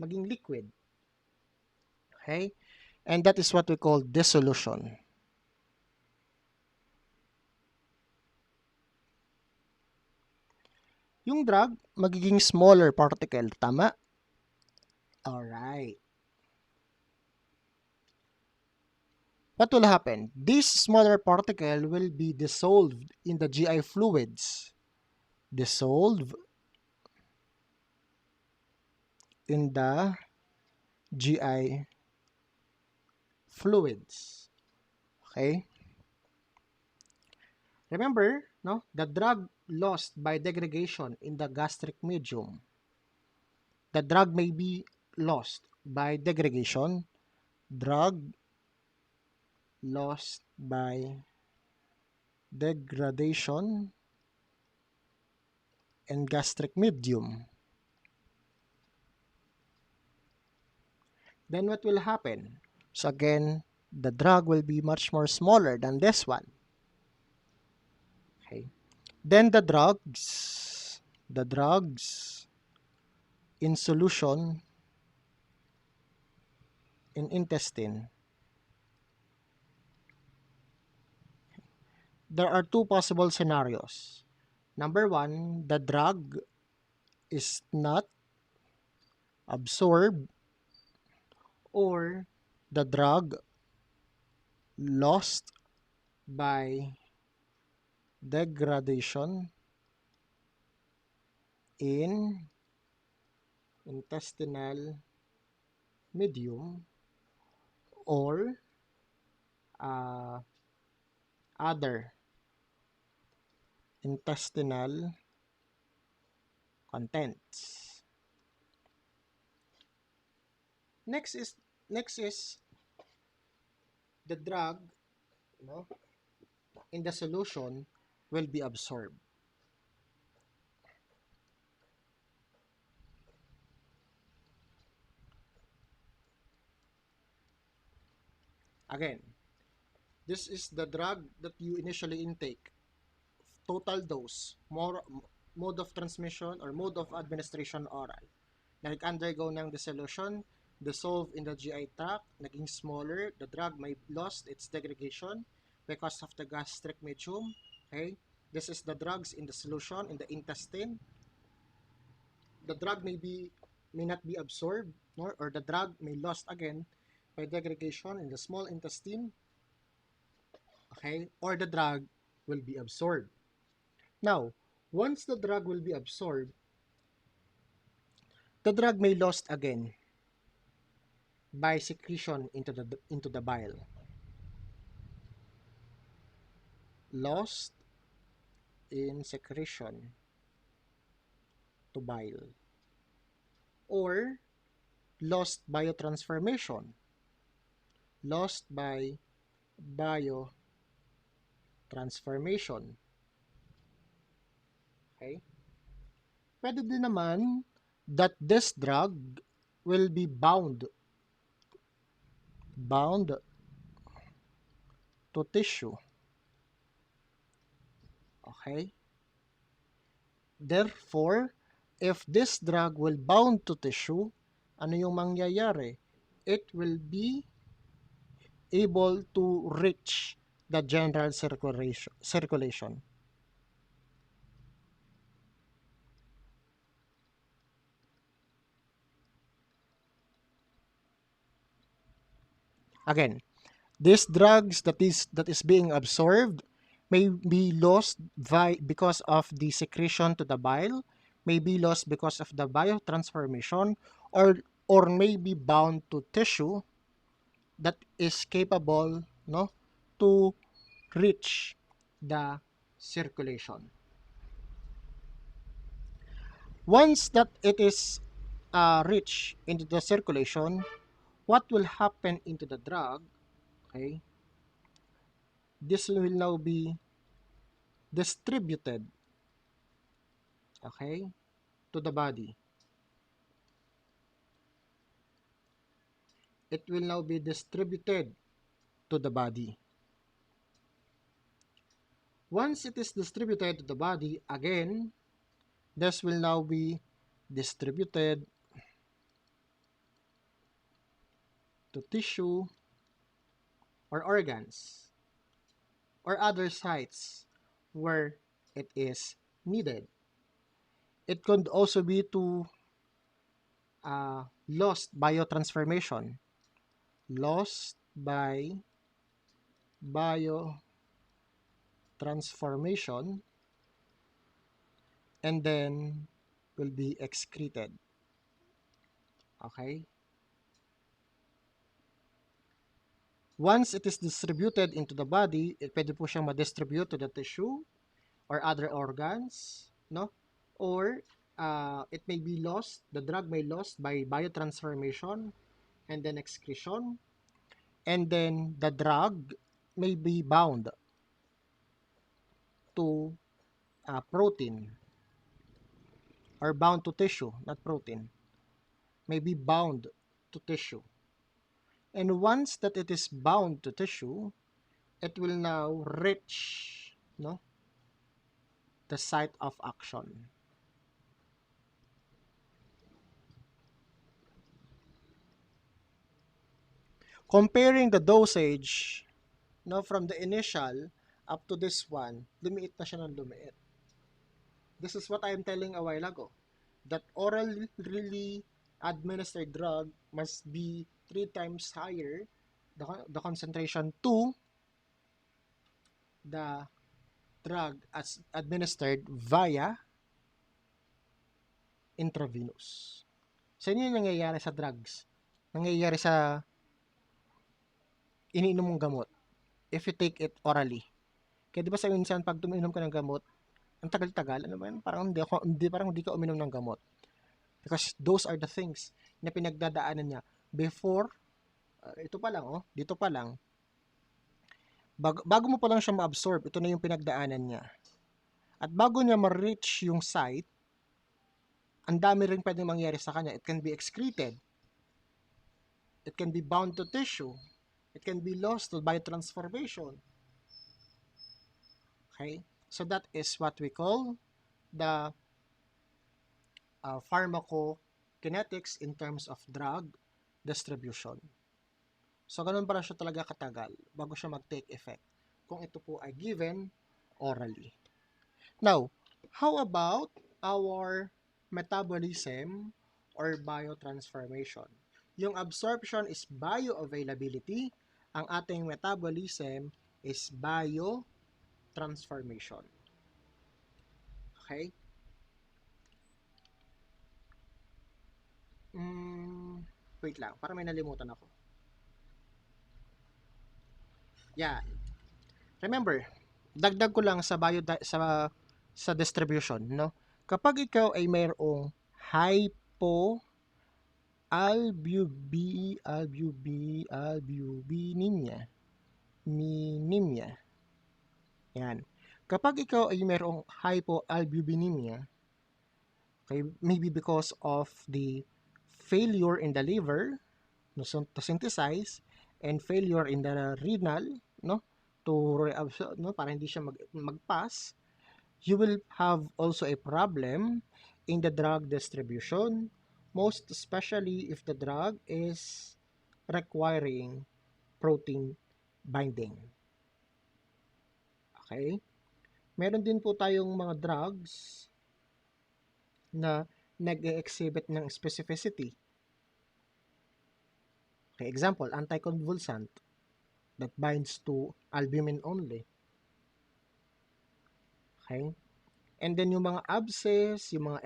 maging liquid. Okay? And that is what we call dissolution. Yung drug magiging smaller particle, tama? Alright. What will happen? This smaller particle will be dissolved in the GI fluids. Dissolve in the GI fluids. Okay? Remember, no? The drug lost by degradation in the gastric medium. The drug may be lost by degradation. Drug lost by degradation in gastric medium. Then what will happen? So again, the drug will be much more smaller than this one. Okay. Then the drugs in solution in intestine. There are two possible scenarios. Number one, the drug is not absorbed, or the drug lost by degradation in intestinal medium, or uh, other intestinal contents. Next is the drug, you know, in the solution will be absorbed. Again, this is the drug that you initially intake. Total dose, mode of transmission or mode of administration oral. Nag-undergo ng dissolution, dissolve in the GI tract, naging smaller, the drug may lost its degradation because of the gastric medium. Okay? This is the drugs in the solution in the intestine. The drug may not be absorbed, or the drug may lost again by degradation in the small intestine. Okay? Or the drug will be absorbed. Now, once the drug will be absorbed, the drug may lost again by secretion into the bile. Lost in secretion to bile, or lost biotransformation, lost by biotransformation. Okay? Pwede din naman that this drug will be bound to tissue. Okay? Therefore, if this drug will bound to tissue, ano yung mangyayari? It will be able to reach the general circulation. Again, these drugs that is being absorbed may be lost because of the secretion to the bile, may be lost because of the biotransformation, or may be bound to tissue that is capable, no, to reach the circulation. Once that it is reached into the circulation, what will happen into the drug? Okay, this will now be distributed, okay, to the body. It will now be distributed to the body. Once it is distributed to the body, again, this will now be distributed to tissue or organs or other sites where it is needed. It could also be to lost biotransformation, lost by biotransformation, and then will be excreted. Okay? Once it is distributed into the body, pwede po siyang ma-distribute to the tissue or other organs, no? Or it may be lost, the drug may lost by biotransformation and then excretion, and then the drug may be bound to protein or bound to tissue, not protein, may be bound to tissue. And once that it is bound to tissue, it will now reach, no, the site of action. Comparing the dosage, no, from the initial up to this one, lumiit na siya ng lumiit. This is what I am telling a while ago, that orally administered drug must be 3 times higher the concentration to the drug as administered via intravenous. So, yun yung nangyayari sa drugs. Nangyayari sa iniinom mong gamot if you take it orally. Kaya di ba sa minsan pag tuminom ka ng gamot, ang tagal-tagal, ano ba yan? Parang hindi ka uminom ng gamot. Because those are the things na pinagdadaanan niya before, ito pa lang, dito pa lang, bago mo pa lang siya ma-absorb, ito na yung pinagdaanan niya. At bago niya ma-reach yung site, ang dami rin pwedeng mangyari sa kanya. It can be excreted. It can be bound to tissue. It can be lost to biotransformation. Okay? So that is what we call the pharmacokinetics in terms of drug distribution. So ganun pala siya talaga katagal bago siya mag-take effect kung ito po ay given orally. Now, how about our metabolism or biotransformation? Yung absorption is bioavailability, ang ating metabolism is biotransformation. Okay? Wait lang, para may nalimutan ako. Yeah. Remember, dagdag ko lang sa sa distribution, no? Kapag ikaw ay mayroong albuminemia, yan. Kapag ikaw ay mayroong hypoalbuminemia, okay, maybe because of the failure in the liver to synthesize and failure in the renal, no, to reabsorb, no, para hindi siya magpass, you will have also a problem in the drug distribution, most especially if the drug is requiring protein binding. Okay? Meron din po tayong mga drugs na nag-exhibit ng specificity. Okay, example, anticonvulsant that binds to albumin only. Okay? And then yung mga abscess, yung mga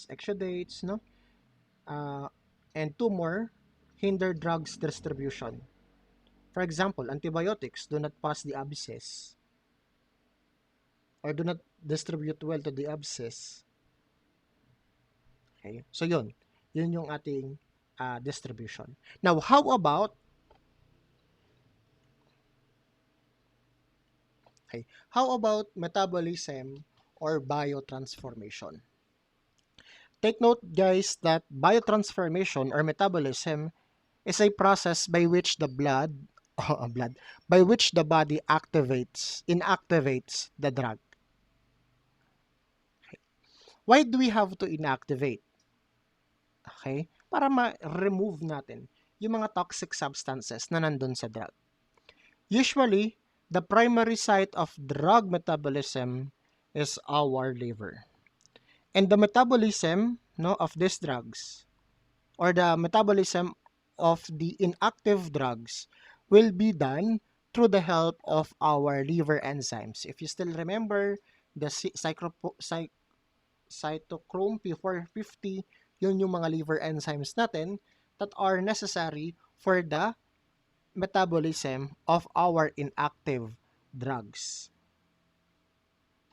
exudates, no? And tumor hinder drugs distribution. For example, antibiotics do not pass the abscess or do not distribute well to the abscess. Okay? So yun yung ating distribution. Now, how about metabolism or biotransformation? Take note, guys, that biotransformation or metabolism is a process by which the by which the body inactivates the drug. Okay. Why do we have to inactivate? Okay? Para ma-remove natin yung mga toxic substances na nandun sa drug. Usually, the primary site of drug metabolism is our liver. And the metabolism, no, of these drugs, or the metabolism of the inactive drugs, will be done through the help of our liver enzymes. If you still remember, the cytochrome P450, yun yung mga liver enzymes natin that are necessary for the metabolism of our inactive drugs.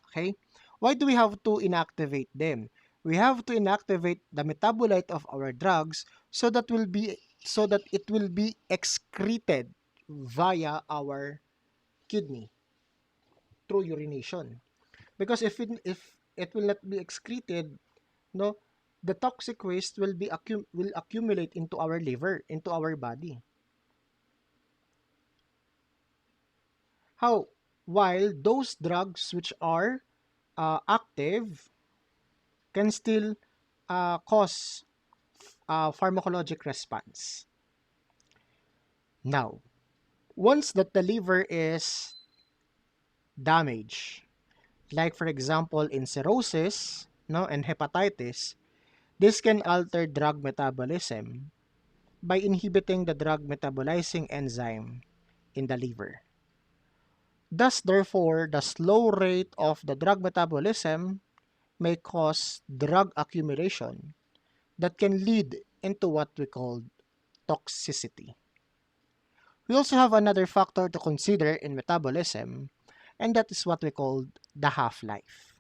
Okay? Why do we have to inactivate them? We have to inactivate the metabolite of our drugs so that it will be excreted via our kidney through urination. Because if it will not be excreted, no, the toxic waste will accumulate into our liver, into our body. While those drugs which are active can still cause pharmacologic response. Now, once that the liver is damaged, like for example in cirrhosis, no, and hepatitis, this can alter drug metabolism by inhibiting the drug metabolizing enzyme in the liver. Thus, therefore, the slow rate of the drug metabolism may cause drug accumulation that can lead into what we call toxicity. We also have another factor to consider in metabolism, and that is what we call the half-life.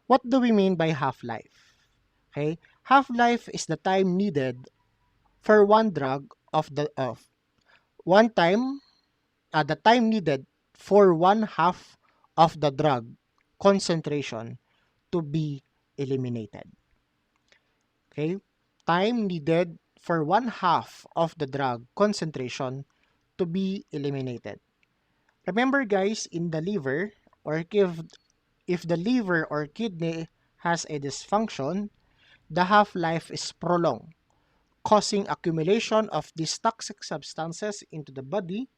What do we mean by half-life? Okay, half-life is the time needed for one drug the time needed for one half of the drug concentration to be eliminated. Okay? Time needed for one half of the drug concentration to be eliminated. Remember, guys, in the liver, or if the liver or kidney has a dysfunction, the half-life is prolonged, causing accumulation of these toxic substances into the body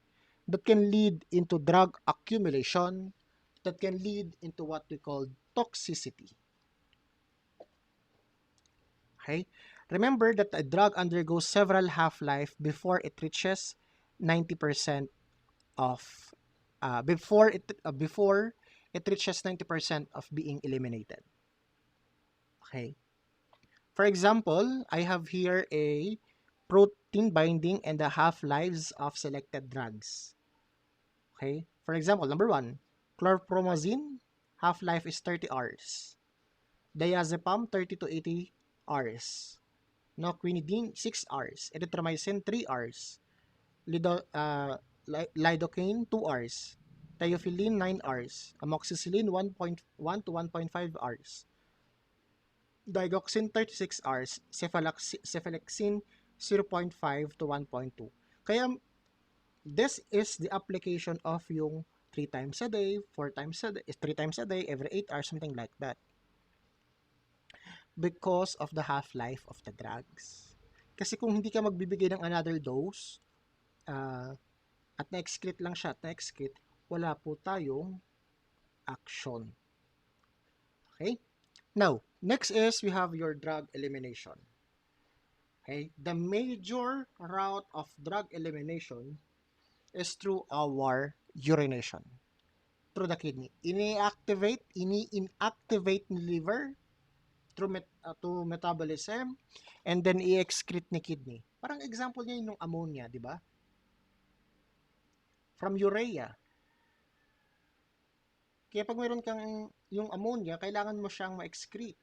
that can lead into drug accumulation, that can lead into what we call toxicity. Okay? Remember that a drug undergoes several half-life before it reaches 90% of before it reaches 90% of being eliminated. Okay? For example, I have here a protein binding and the half-lives of selected drugs. Okay? For example, number 1, chlorpromazine, half-life is 30 hours. Diazepam, 30 to 80 hours. No, quinidine, 6 hours. Erythromycin, 3 hours. Lidocaine, 2 hours. Theophylline, 9 hours. Amoxicillin, 1.1 to 1.5 hours. Digoxin, 36 hours. Cephalexin, 0.5 to 1.2. Kaya, this is the application of yung 3 times a day, 4 times a day, 3 times a day, every 8 hours, something like that. Because of the half-life of the drugs. Kasi kung hindi ka magbibigay ng another dose, at na-excrete lang siya, wala po tayong action. Okay? Now, next is we have your drug elimination. Okay? The major route of drug elimination is through our urination, through the kidney. Ini-inactivate ni liver to metabolism, and then i-excrete ni kidney. Parang example niya yung ammonia, di ba? From urea. Kaya pag mayroon kang yung ammonia, kailangan mo siyang ma-excrete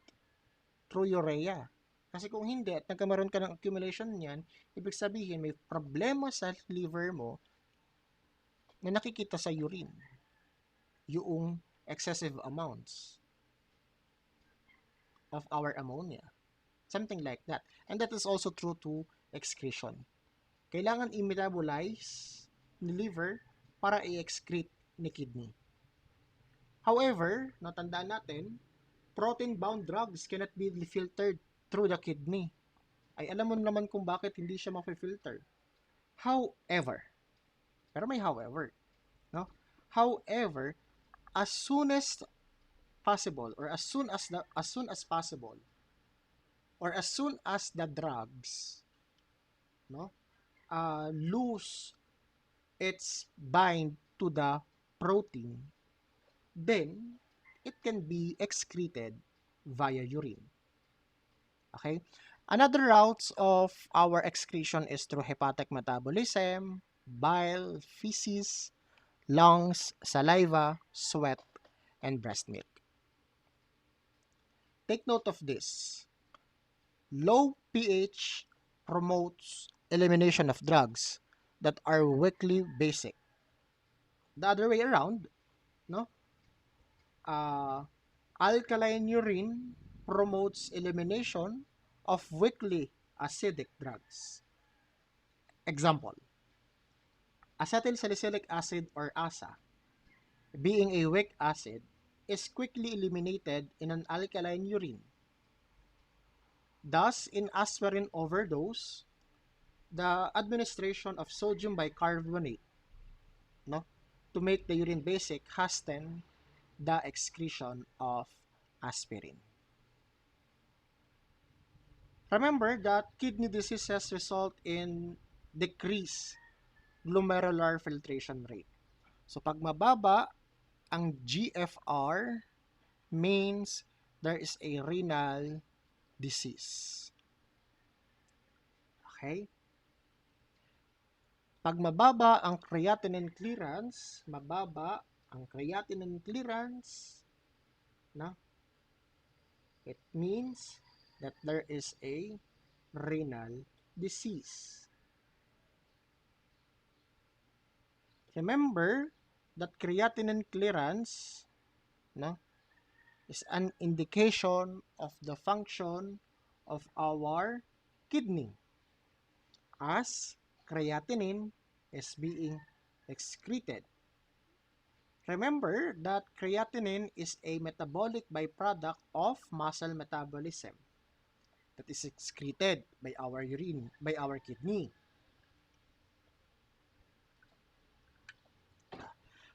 through urea. Kasi kung hindi at nagkamaroon ka ng accumulation niyan, ibig sabihin may problema sa liver mo na nakikita sa urine. Yung excessive amounts of our ammonia. Something like that. And that is also true to excretion. Kailangan i-metabolize ni liver para i-excrete ni kidney. However, natandaan natin, protein-bound drugs cannot be filtered through the kidney. Ay alam mo naman kung bakit hindi siya ma-filter. However, pero may however, no? However, as soon as possible or as soon as possible or as soon as the drugs no lose its bind to the protein, then it can be excreted via urine. Okay? Another routes of our excretion is through hepatic metabolism, bile, feces, lungs, saliva, sweat, and breast milk. Take note of this. Low pH promotes elimination of drugs that are weakly basic. The other way around, no? Alkaline urine promotes elimination of weakly acidic drugs. Example, acetyl salicylic acid or ASA, being a weak acid, is quickly eliminated in an alkaline urine. Thus, in aspirin overdose, the administration of sodium bicarbonate to make the urine basic hasten the excretion of aspirin. Remember that kidney diseases result in decreased glomerular filtration rate. So pag mababa ang GFR means there is a renal disease. Okay? Pag mababa ang creatinine clearance, it means that there is a renal disease. Remember that creatinine clearance is an indication of the function of our kidney, as creatinine is being excreted. Remember that creatinine is a metabolic byproduct of muscle metabolism that is excreted by our urine, by our kidney.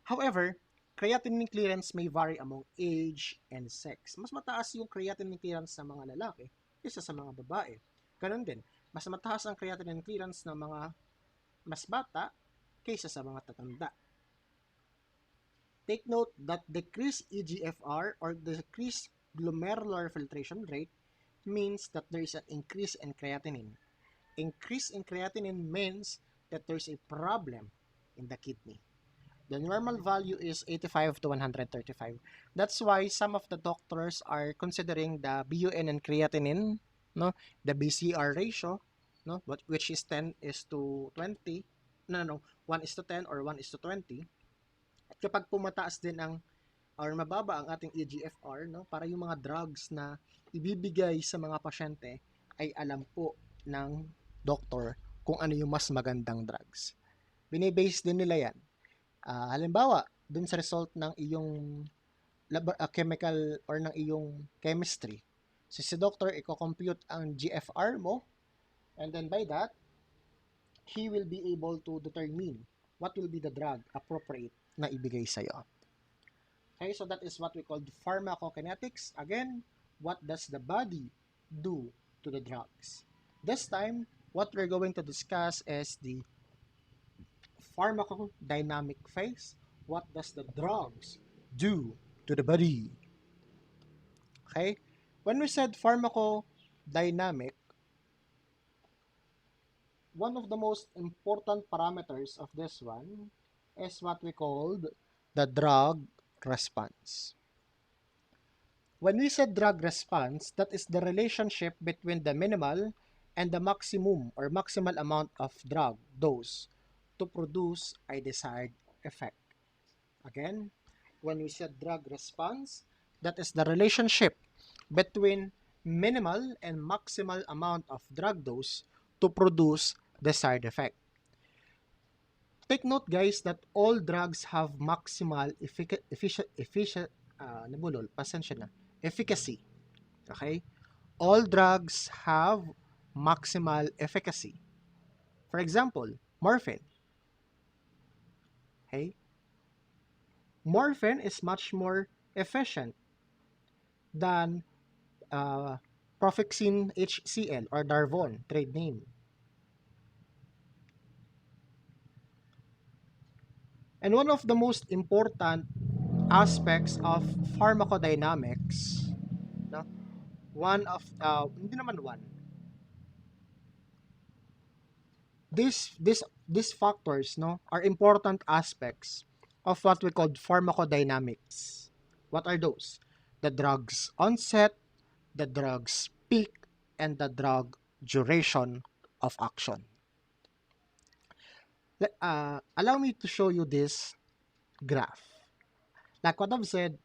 However, creatinine clearance may vary among age and sex. Mas mataas yung creatinine clearance ng mga lalaki kaysa sa mga babae. Ganun din, mas mataas ang creatinine clearance ng mga mas bata kaysa sa mga tatanda. Take note that decreased eGFR or decreased glomerular filtration rate means that there is an increase in creatinine. Increase in creatinine means that there's a problem in the kidney. The normal value is 85 to 135. That's why some of the doctors are considering the BUN and creatinine, no, the BCR ratio, no, which is 10 is to 20. No, 1 is to 10 or 1 is to 20. At kapag pumataas din ang or mababa ang ating eGFR, no, para yung mga drugs na ibibigay sa mga pasyente ay alam po ng doktor kung ano yung mas magandang drugs. Binibase din nila yan. Halimbawa, dun sa result ng iyong chemical or ng iyong chemistry. So, si doctor, i-compute ang GFR mo, and then by that, he will be able to determine what will be the drug appropriate na ibigay sa'yo. Okay, so that is what we call pharmacokinetics. Again, what does the body do to the drugs? This time, what we're going to discuss is the pharmacodynamic phase. What does the drugs do to the body? Okay, when we said pharmacodynamic, one of the most important parameters of this one is what we called the drug response. When we said drug response, that is the relationship between the minimal and the maximum or maximal amount of drug dose to produce a desired effect. Again, when we said drug response, that is the relationship between minimal and maximal amount of drug dose to produce desired effect. Take note, guys, that all drugs have maximal efficacy. Okay? All drugs have maximal efficacy. For example, morphine. Okay? Morphine is much more efficient than Profixin HCl or Darvon, trade name. And one of the most important aspects of pharmacodynamics, no? Hindi naman one. These factors, no, are important aspects of what we call pharmacodynamics. What are those? The drug's onset, the drug's peak, and the drug duration of action. Allow me to show you this graph. Like what I've said,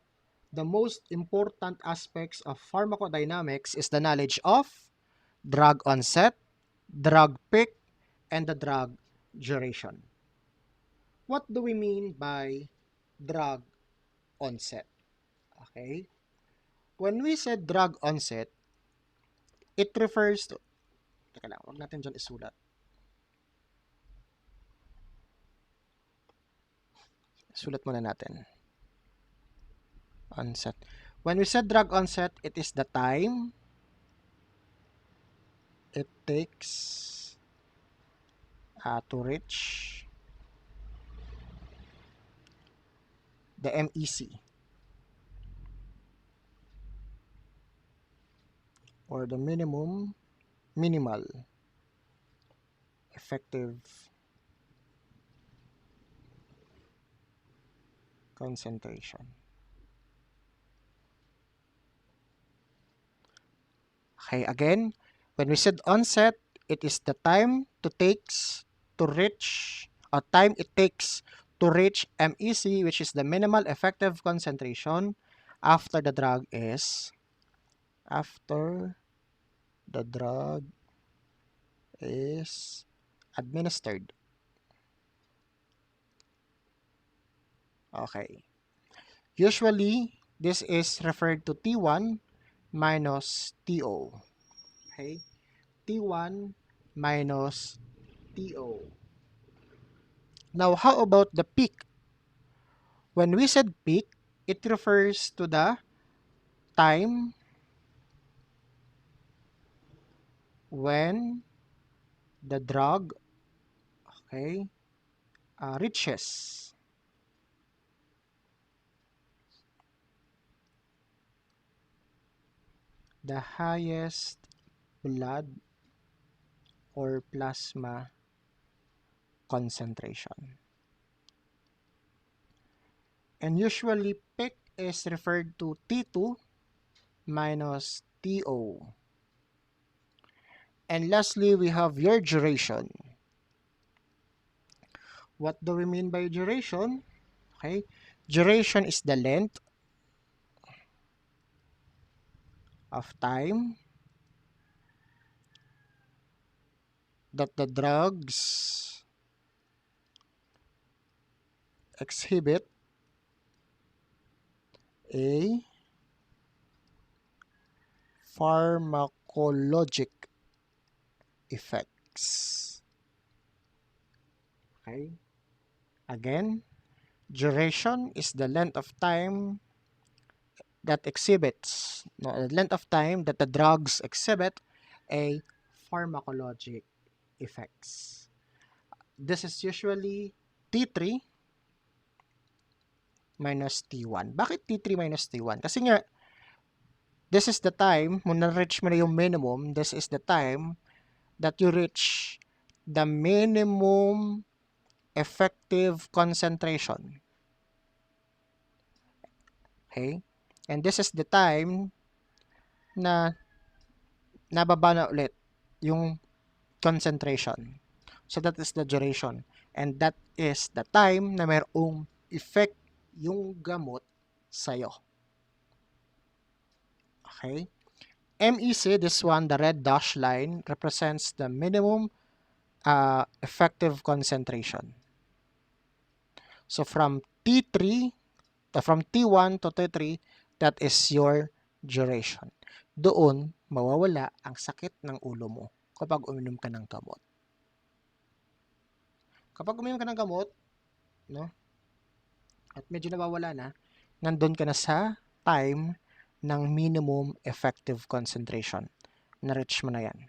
the most important aspects of pharmacodynamics is the knowledge of drug onset, drug peak, and the drug duration. What do we mean by drug onset? Okay? When we said drug onset, it refers to... Teka lang, huwag natin dyan isulat. Sulat muna natin. Onset. When we said drug onset, it is the time it takes to reach the MEC or the minimal effective concentration. Okay, again, when we said onset, it is the time to reach MEC, which is the minimal effective concentration after the drug is administered. Okay. Usually, this is referred to T1 minus TO. Okay? T1 minus TO. Now, how about the peak? When we said peak, it refers to the time when the drug, okay, reaches the highest blood or plasma concentration. And usually peak is referred to T2 minus TO. And lastly, we have your duration. What do we mean by duration? Okay, duration is the length of time that the drugs exhibit a pharmacologic effects. Okay, again, duration is the length of time that exhibits, no, the length of time that the drugs exhibit a pharmacologic effects. This is usually T3 minus T1. Bakit T3 minus T1? Kasi nga, this is the time, kung na-reach mo na yung minimum, this is the time that you reach the minimum effective concentration. Okay? And this is the time na nababa na ulit yung concentration. So that is the duration. And that is the time na mayroong effect yung gamot sa'yo. Okay? MEC, this one, the red dash line, represents the minimum effective concentration. So from T3, from T1 to T3, that is your duration. Doon, mawawala ang sakit ng ulo mo kapag uminom ka ng gamot. Kapag uminom ka ng gamot, no, at medyo nawawala na, nandun ka na sa time ng minimum effective concentration. Na-reach mo na yan.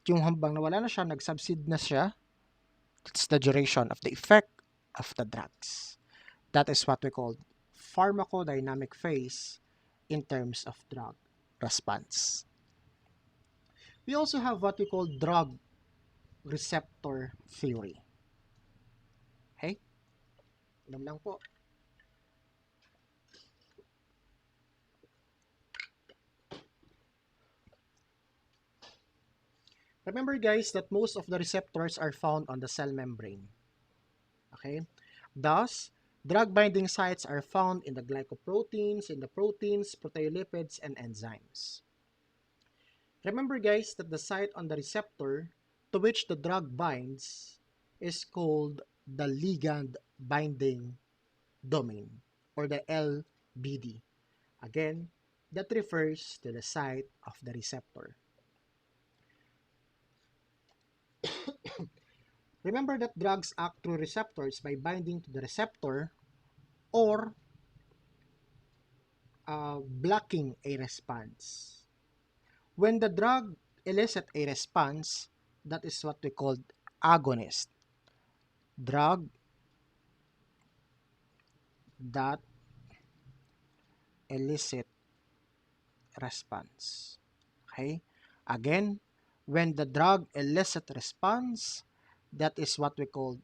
At yung hambang nawala na siya, nag-subside na siya, that's the duration of the effect of the drugs. That is what we call pharmacodynamic phase in terms of drug response. We also have what we call drug receptor theory. Okay? Inom lang po. Remember guys that most of the receptors are found on the cell membrane. Okay? Thus, drug binding sites are found in the glycoproteins, in the proteins, proteolipids, and enzymes. Remember guys that the site on the receptor to which the drug binds is called the ligand binding domain, or the LBD. Again, that refers to the site of the receptor. Remember that drugs act through receptors by binding to the receptor or blocking a response. When the drug elicits a response, that is what we call agonist. Drug that elicit response. Okay? Again, when the drug elicit response, that is what we call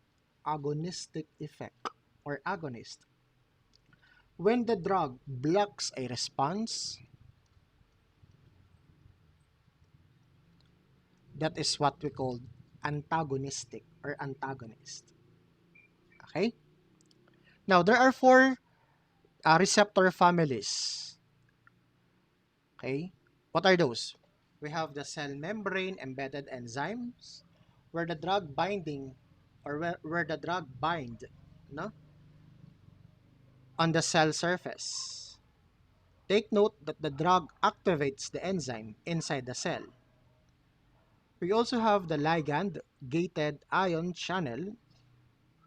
agonistic effect or agonist. When the drug blocks a response, that is what we call antagonistic or antagonist. Okay? Now, there are four receptor families. Okay? What are those? We have the cell membrane embedded enzymes, where the drug binding or where the drug bind, no, on the cell surface. Take note that the drug activates the enzyme inside the cell. We also have the ligand gated ion channel,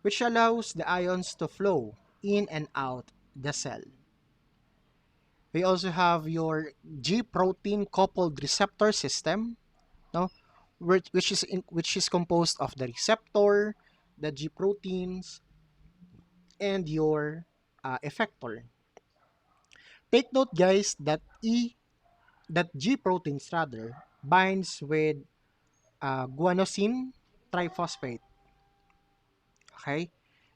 which allows the ions to flow in and out the cell. We also have your G protein coupled receptor system, no, which is composed of the receptor, the G proteins, and your effector. Take note guys that E that G proteins rather binds with guanosine triphosphate. Okay?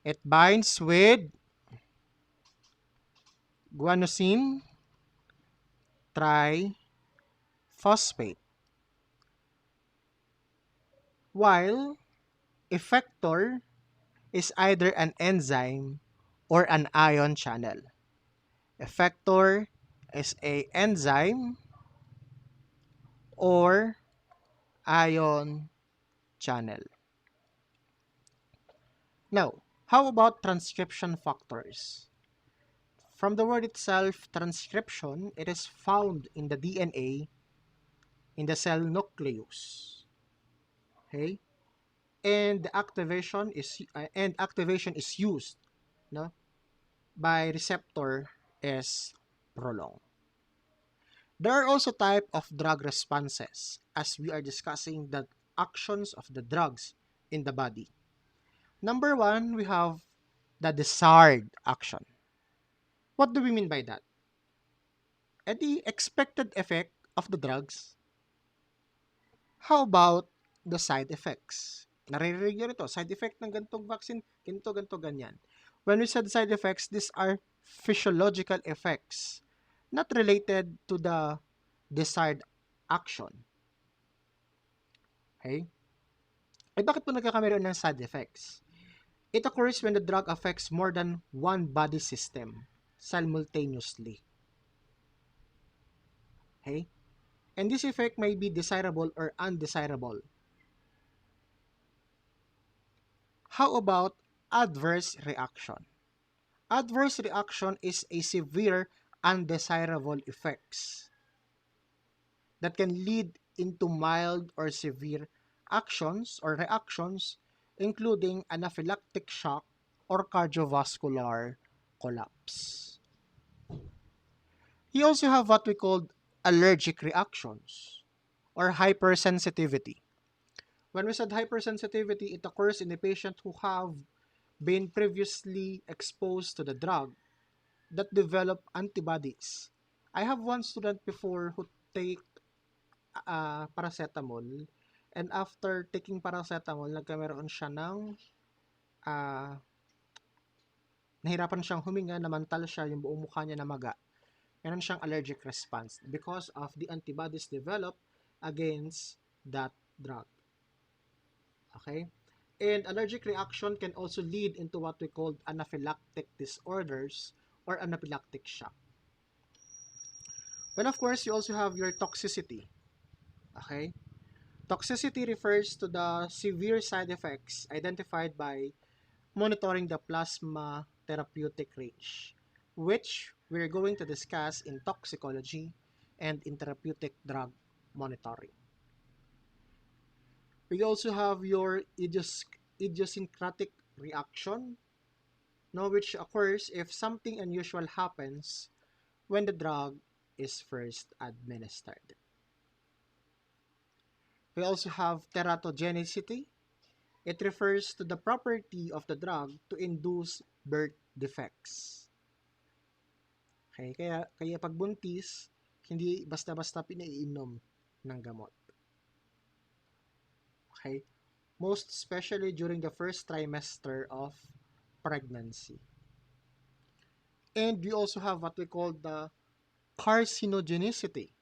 It binds with guanosine triphosphate. While effector is either an enzyme or an ion channel. Effector is a enzyme or ion channel. Now, how about transcription factors? From the word itself, transcription, it is found in the DNA in the cell nucleus. Okay? And activation is used, no, by receptor is prolonged. There are also type of drug responses as we are discussing the actions of the drugs in the body. Number one, we have the desired action. What do we mean by that? The expected effect of the drugs. How about the side effects? Naririnig nyo rito, side effect ng ganitong vaccine, ganito, ganito, ganyan. When we said side effects, these are physiological effects, not related to the desired action. Okay? Bakit po nagkakameron ng side effects? It occurs when the drug affects more than one body system simultaneously. Okay? And this effect may be desirable or undesirable. How about adverse reaction? Adverse reaction is a severe undesirable effects that can lead into mild or severe actions or reactions, including anaphylactic shock or cardiovascular collapse. You also have what we call allergic reactions or hypersensitivity. When we said hypersensitivity, it occurs in a patient who have been previously exposed to the drug that develop antibodies. I have one student before who take paracetamol, and after taking paracetamol, nagkameron siya ng uh, nahirapan siyang huminga, namantal siya, yung buong mukha niya namaga. Meron siyang allergic response because of the antibodies developed against that drug. Okay? And allergic reaction can also lead into what we call anaphylactic disorders or anaphylactic shock. Then of course, you also have your toxicity. Okay? Toxicity refers to the severe side effects identified by monitoring the plasma therapeutic range, which we're going to discuss in toxicology and in therapeutic drug monitoring. We also have your idiosyncratic reaction, which occurs if something unusual happens when the drug is first administered. We also have teratogenicity. It refers to the property of the drug to induce birth defects. Okay, kaya pag buntis, hindi basta-basta pinaiinom ng gamot. Okay? Most especially during the first trimester of pregnancy. And we also have what we call the carcinogenicity.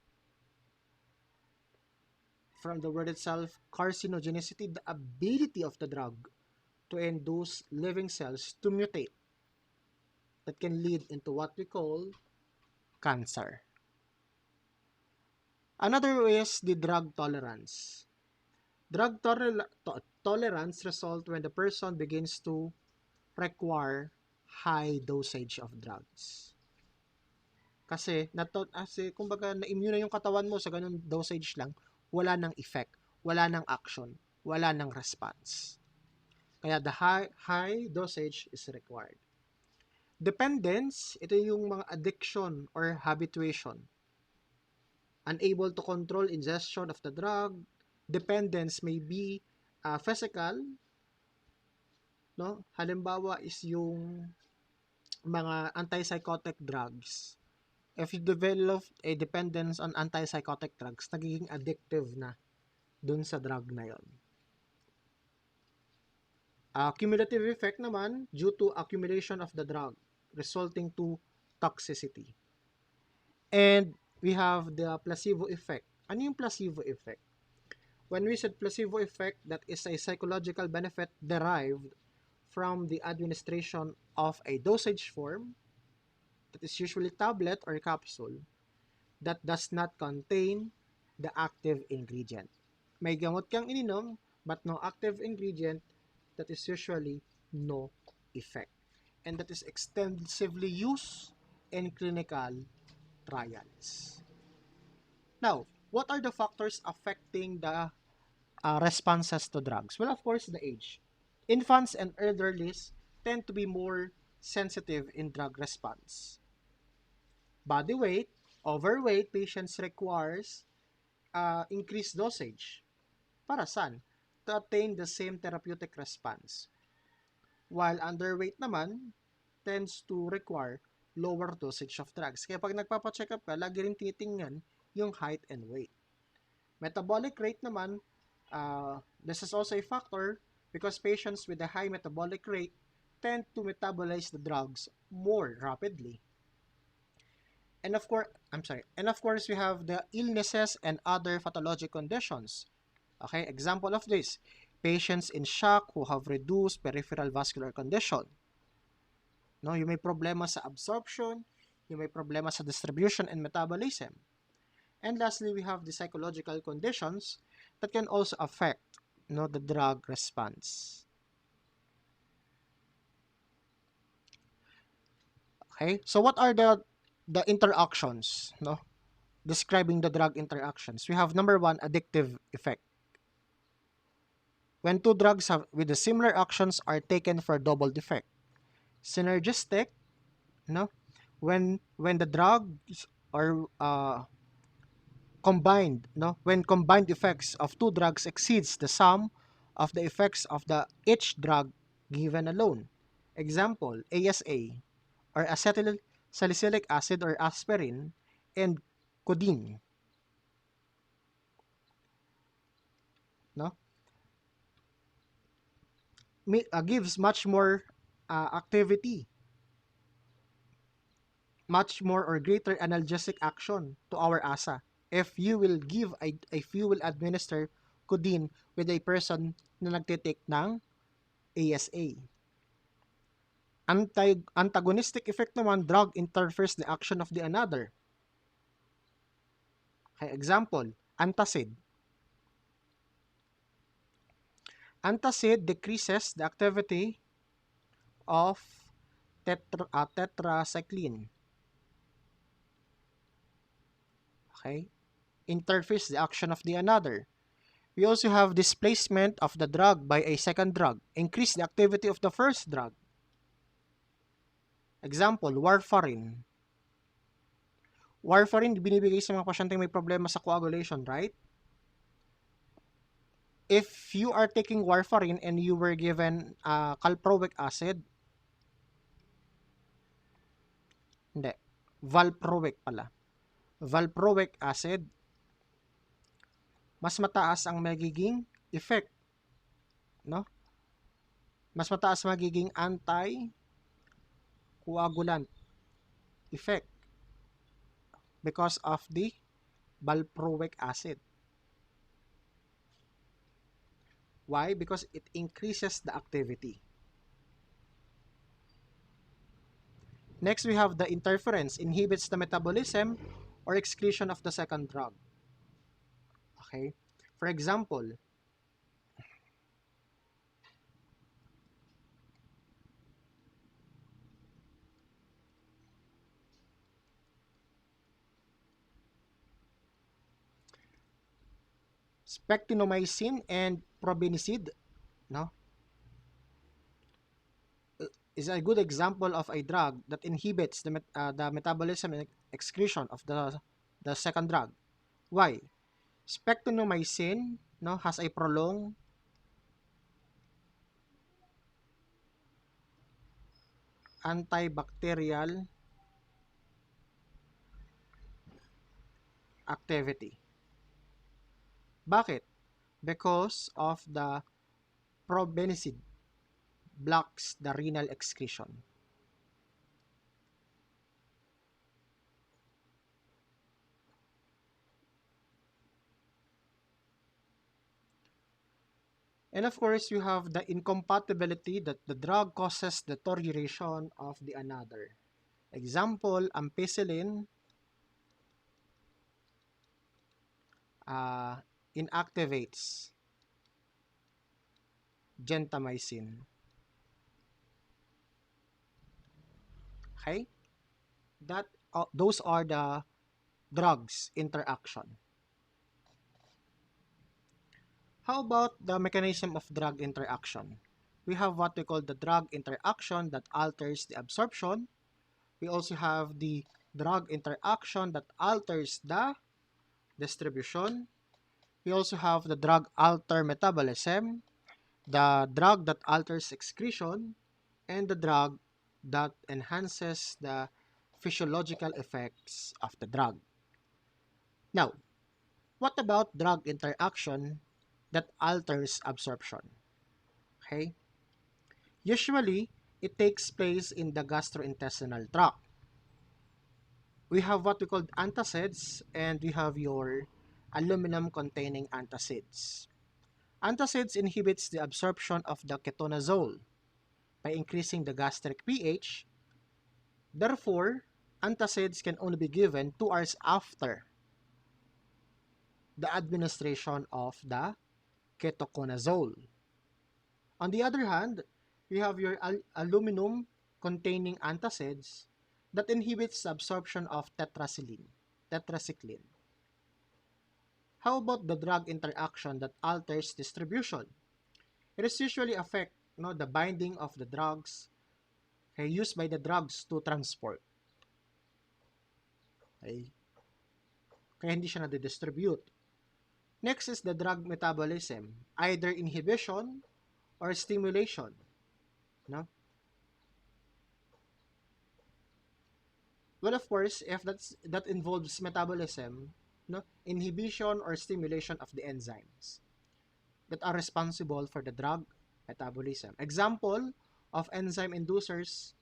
From the word itself, carcinogenicity, the ability of the drug to induce living cells to mutate that can lead into what we call cancer. Another is the drug tolerance. Drug tolerance results when the person begins to require high dosage of drugs. Kasi kumbaga na-immune na yung katawan mo sa ganung dosage lang, wala nang effect, wala nang action, wala nang response. Kaya the high dosage is required. Dependence, ito yung mga addiction or habituation. Unable to control ingestion of the drug. Dependence may be physical, no? Halimbawa is yung mga antipsychotic drugs. if you develop a dependence on antipsychotic drugs, nagiging addictive na dun sa drug na yon. Cumulative effect naman due to accumulation of the drug resulting to toxicity. And we have the placebo effect. Ano yung placebo effect? When we said placebo effect, that is a psychological benefit derived from the administration of a dosage form that is usually tablet or capsule that does not contain the active ingredient. May gamot kang ininom but no active ingredient, that is usually no effect. And that is extensively used in clinical trials. Now, what are the factors affecting the responses to drugs? Well, of course, the age. Infants and elderlies tend to be more sensitive in drug response. Body weight, overweight patients requires increased dosage. Para saan? To attain the same therapeutic response. While underweight naman tends to require lower dosage of drugs. Kaya pag nagpapacheck up ka, lagi rin tinitingnan yung height and weight. Metabolic rate naman, this is also a factor because patients with a high metabolic rate tend to metabolize the drugs more rapidly. And of course, we have the illnesses and other pathologic conditions. Okay, example of this, patients in shock who have reduced peripheral vascular condition. No, yung may problema sa absorption, yung may problema sa distribution and metabolism. And lastly, we have the psychological conditions that can also affect the drug response. Okay, so what are the interactions, describing the drug interactions? We have number one, addictive effect. When two drugs with the similar actions are taken for double effect. Synergistic, when the drugs are combined, when combined effects of two drugs exceeds the sum of the effects of each drug given alone. Example, ASA or acetyl salicylic acid or aspirin and codeine. Gives much more activity, much more or greater analgesic action to our ASA if you will administer codeine with a person na nagtitake ng ASA. Antagonistic effect naman, drug interferes the action of the another. Okay, example, antacid. Antacid decreases the activity of tetracycline. Okay, interferes the action of the another. We also have displacement of the drug by a second drug, increase the activity of the first drug. Example, warfarin. Warfarin binibigay sa mga pasyente may problema sa coagulation, right? If you are taking warfarin and you were given valproic acid, valproic acid, mas mataas ang magiging effect, mas mataas magiging anti-coagulant effect because of the valproic acid. Why? Because it increases the activity. Next, we have the interference, inhibits the metabolism or excretion of the second drug. Okay? For example, spectinomycin and probenicid, is a good example of a drug that inhibits the metabolism and excretion of the second drug. Why? Spectinomycin has a prolonged antibacterial activity. Bakit? Because of the probenecid blocks the renal excretion. And of course, you have the incompatibility that the drug causes deterioration of the another. Example, ampicillin uh, inactivates gentamicin. Okay? Those are the drugs interaction. How about the mechanism of drug interaction? We have what we call the drug interaction that alters the absorption. We also have the drug interaction that alters the distribution. We also have the drug alter metabolism, the drug that alters excretion, and the drug that enhances the physiological effects of the drug. Now, what about drug interaction that alters absorption? Okay? Usually, it takes place in the gastrointestinal tract. We have what we call antacids, and we have your aluminum-containing antacids. Antacids inhibits the absorption of the ketonazole by increasing the gastric pH. Therefore, antacids can only be given 2 hours after the administration of the ketoconazole. On the other hand, we have your aluminum-containing antacids that inhibits the absorption of tetracycline. How about the drug interaction that alters distribution? It is usually affect the binding of the drugs used by the drugs to transport. Okay? Kaya hindi siya nadidistribute. Next is the drug metabolism, either inhibition or stimulation. No? Well, of course, if that involves metabolism, inhibition or stimulation of the enzymes that are responsible for the drug metabolism. Example of enzyme inducers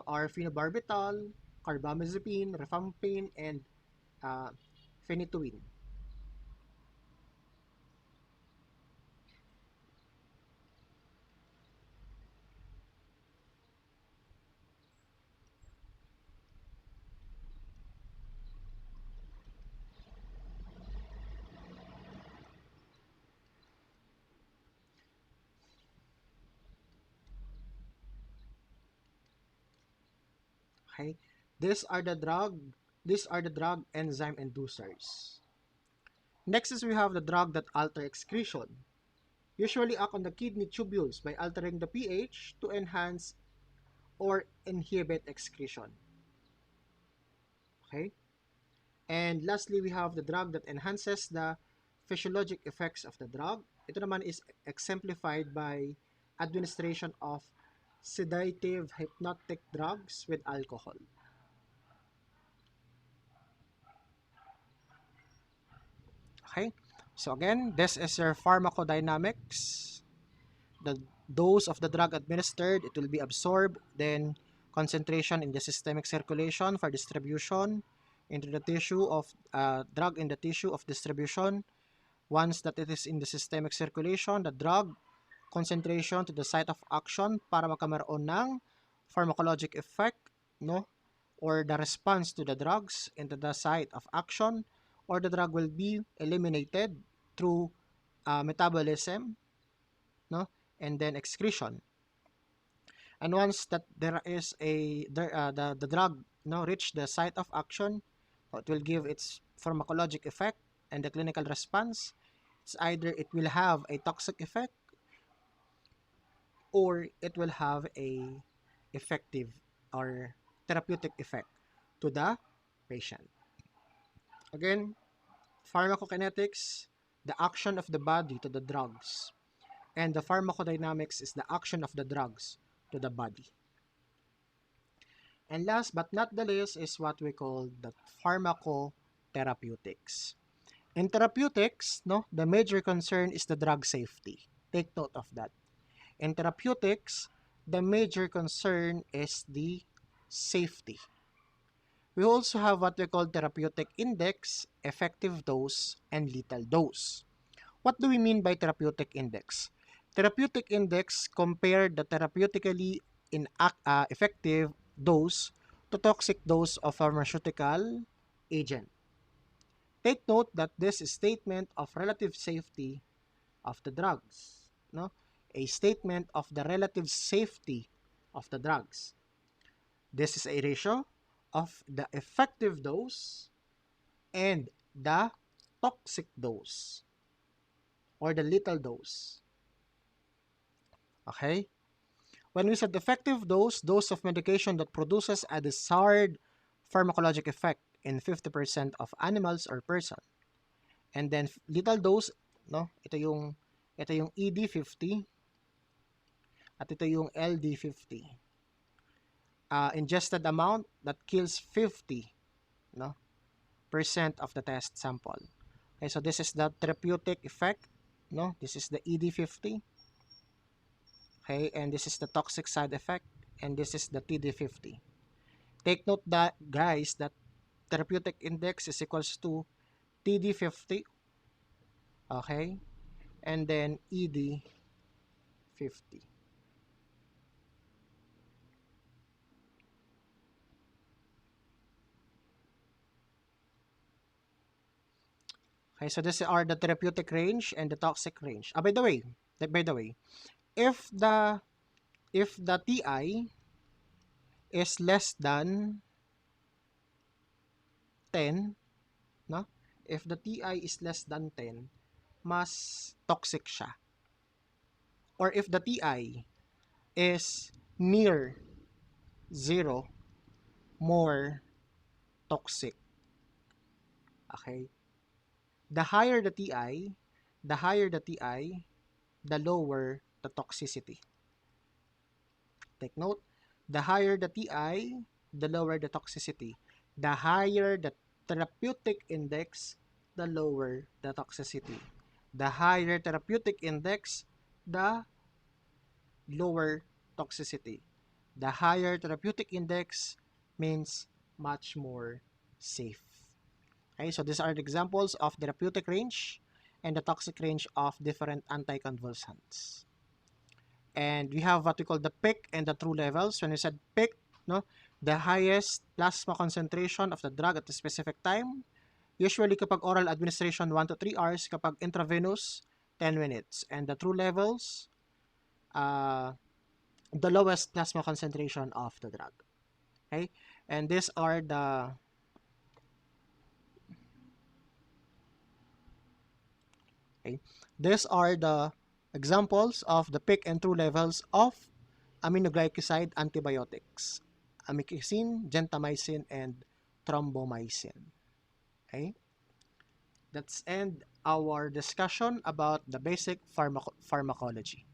are phenobarbital, carbamazepine, rifampin, and phenytoin. Okay? These are the drug enzyme inducers. Next is we have the drug that alter excretion. Usually act on the kidney tubules by altering the pH to enhance or inhibit excretion. Okay? And lastly, we have the drug that enhances the physiologic effects of the drug. Ito naman is exemplified by administration of sedative hypnotic drugs with alcohol. Okay? So again, this is your pharmacodynamics. The dose of the drug administered, it will be absorbed, then concentration in the systemic circulation for distribution into the tissue of drug in the tissue of distribution. Once that it is in the systemic circulation, the drug concentration to the site of action para magkaroon ng pharmacologic effect, or the response to the drugs into the site of action, or the drug will be eliminated through metabolism, and then excretion. And once that there is the drug reach the site of action, it will give its pharmacologic effect and the clinical response. It's either it will have a toxic effect or it will have a effective or therapeutic effect to the patient. Again, pharmacokinetics, the action of the body to the drugs, and the pharmacodynamics is the action of the drugs to the body. And last but not the least is what we call the pharmacokinetics. therapeutics. In therapeutics, no, the major concern is the drug safety. Take note of that. In therapeutics, the major concern is the safety. We also have what we call therapeutic index, effective dose, and lethal dose. What do we mean by therapeutic index? Therapeutic index compare the therapeutically effective dose to toxic dose of pharmaceutical agent. Take note that this is statement of relative safety of the drugs, no? A statement of the relative safety of the drugs. This is a ratio of the effective dose and the toxic dose or the lethal dose. Okay? When we said effective dose of medication that produces a desired pharmacologic effect in 50% of animals or person. And then lethal dose, no? Ito yung ED50 at ito yung LD50. Ingested amount that kills 50, no, percent of the test sample. Okay, so this is the therapeutic effect, no? This is the ED50. Okay, and this is the toxic side effect, and this is the TD50. Take note that, guys, that therapeutic index is equals to TD50, okay, and then ED50. Okay, so these are the therapeutic range and the toxic range. By the way, if the TI is less than 10, no? If the TI is less than 10, mas toxic siya. Or if the TI is near 0, more toxic. Okay? The higher the TI, the lower the toxicity. Take note, the higher the TI, the lower the toxicity. The higher the therapeutic index, the lower the toxicity. The higher therapeutic index, the lower toxicity. The higher therapeutic index means much more safe. Okay, so these are the examples of therapeutic range and the toxic range of different anticonvulsants. And we have what we call the peak and the true levels. When we said peak, no, the highest plasma concentration of the drug at a specific time. Usually kapag oral administration 1 to 3 hours, kapag intravenous 10 minutes. And the true levels, the lowest plasma concentration of the drug. Okay? And these are the examples of the peak and true levels of aminoglycoside antibiotics. Amikacin, gentamicin, and trombomycin. Okay? Let's end our discussion about the basic pharmacology.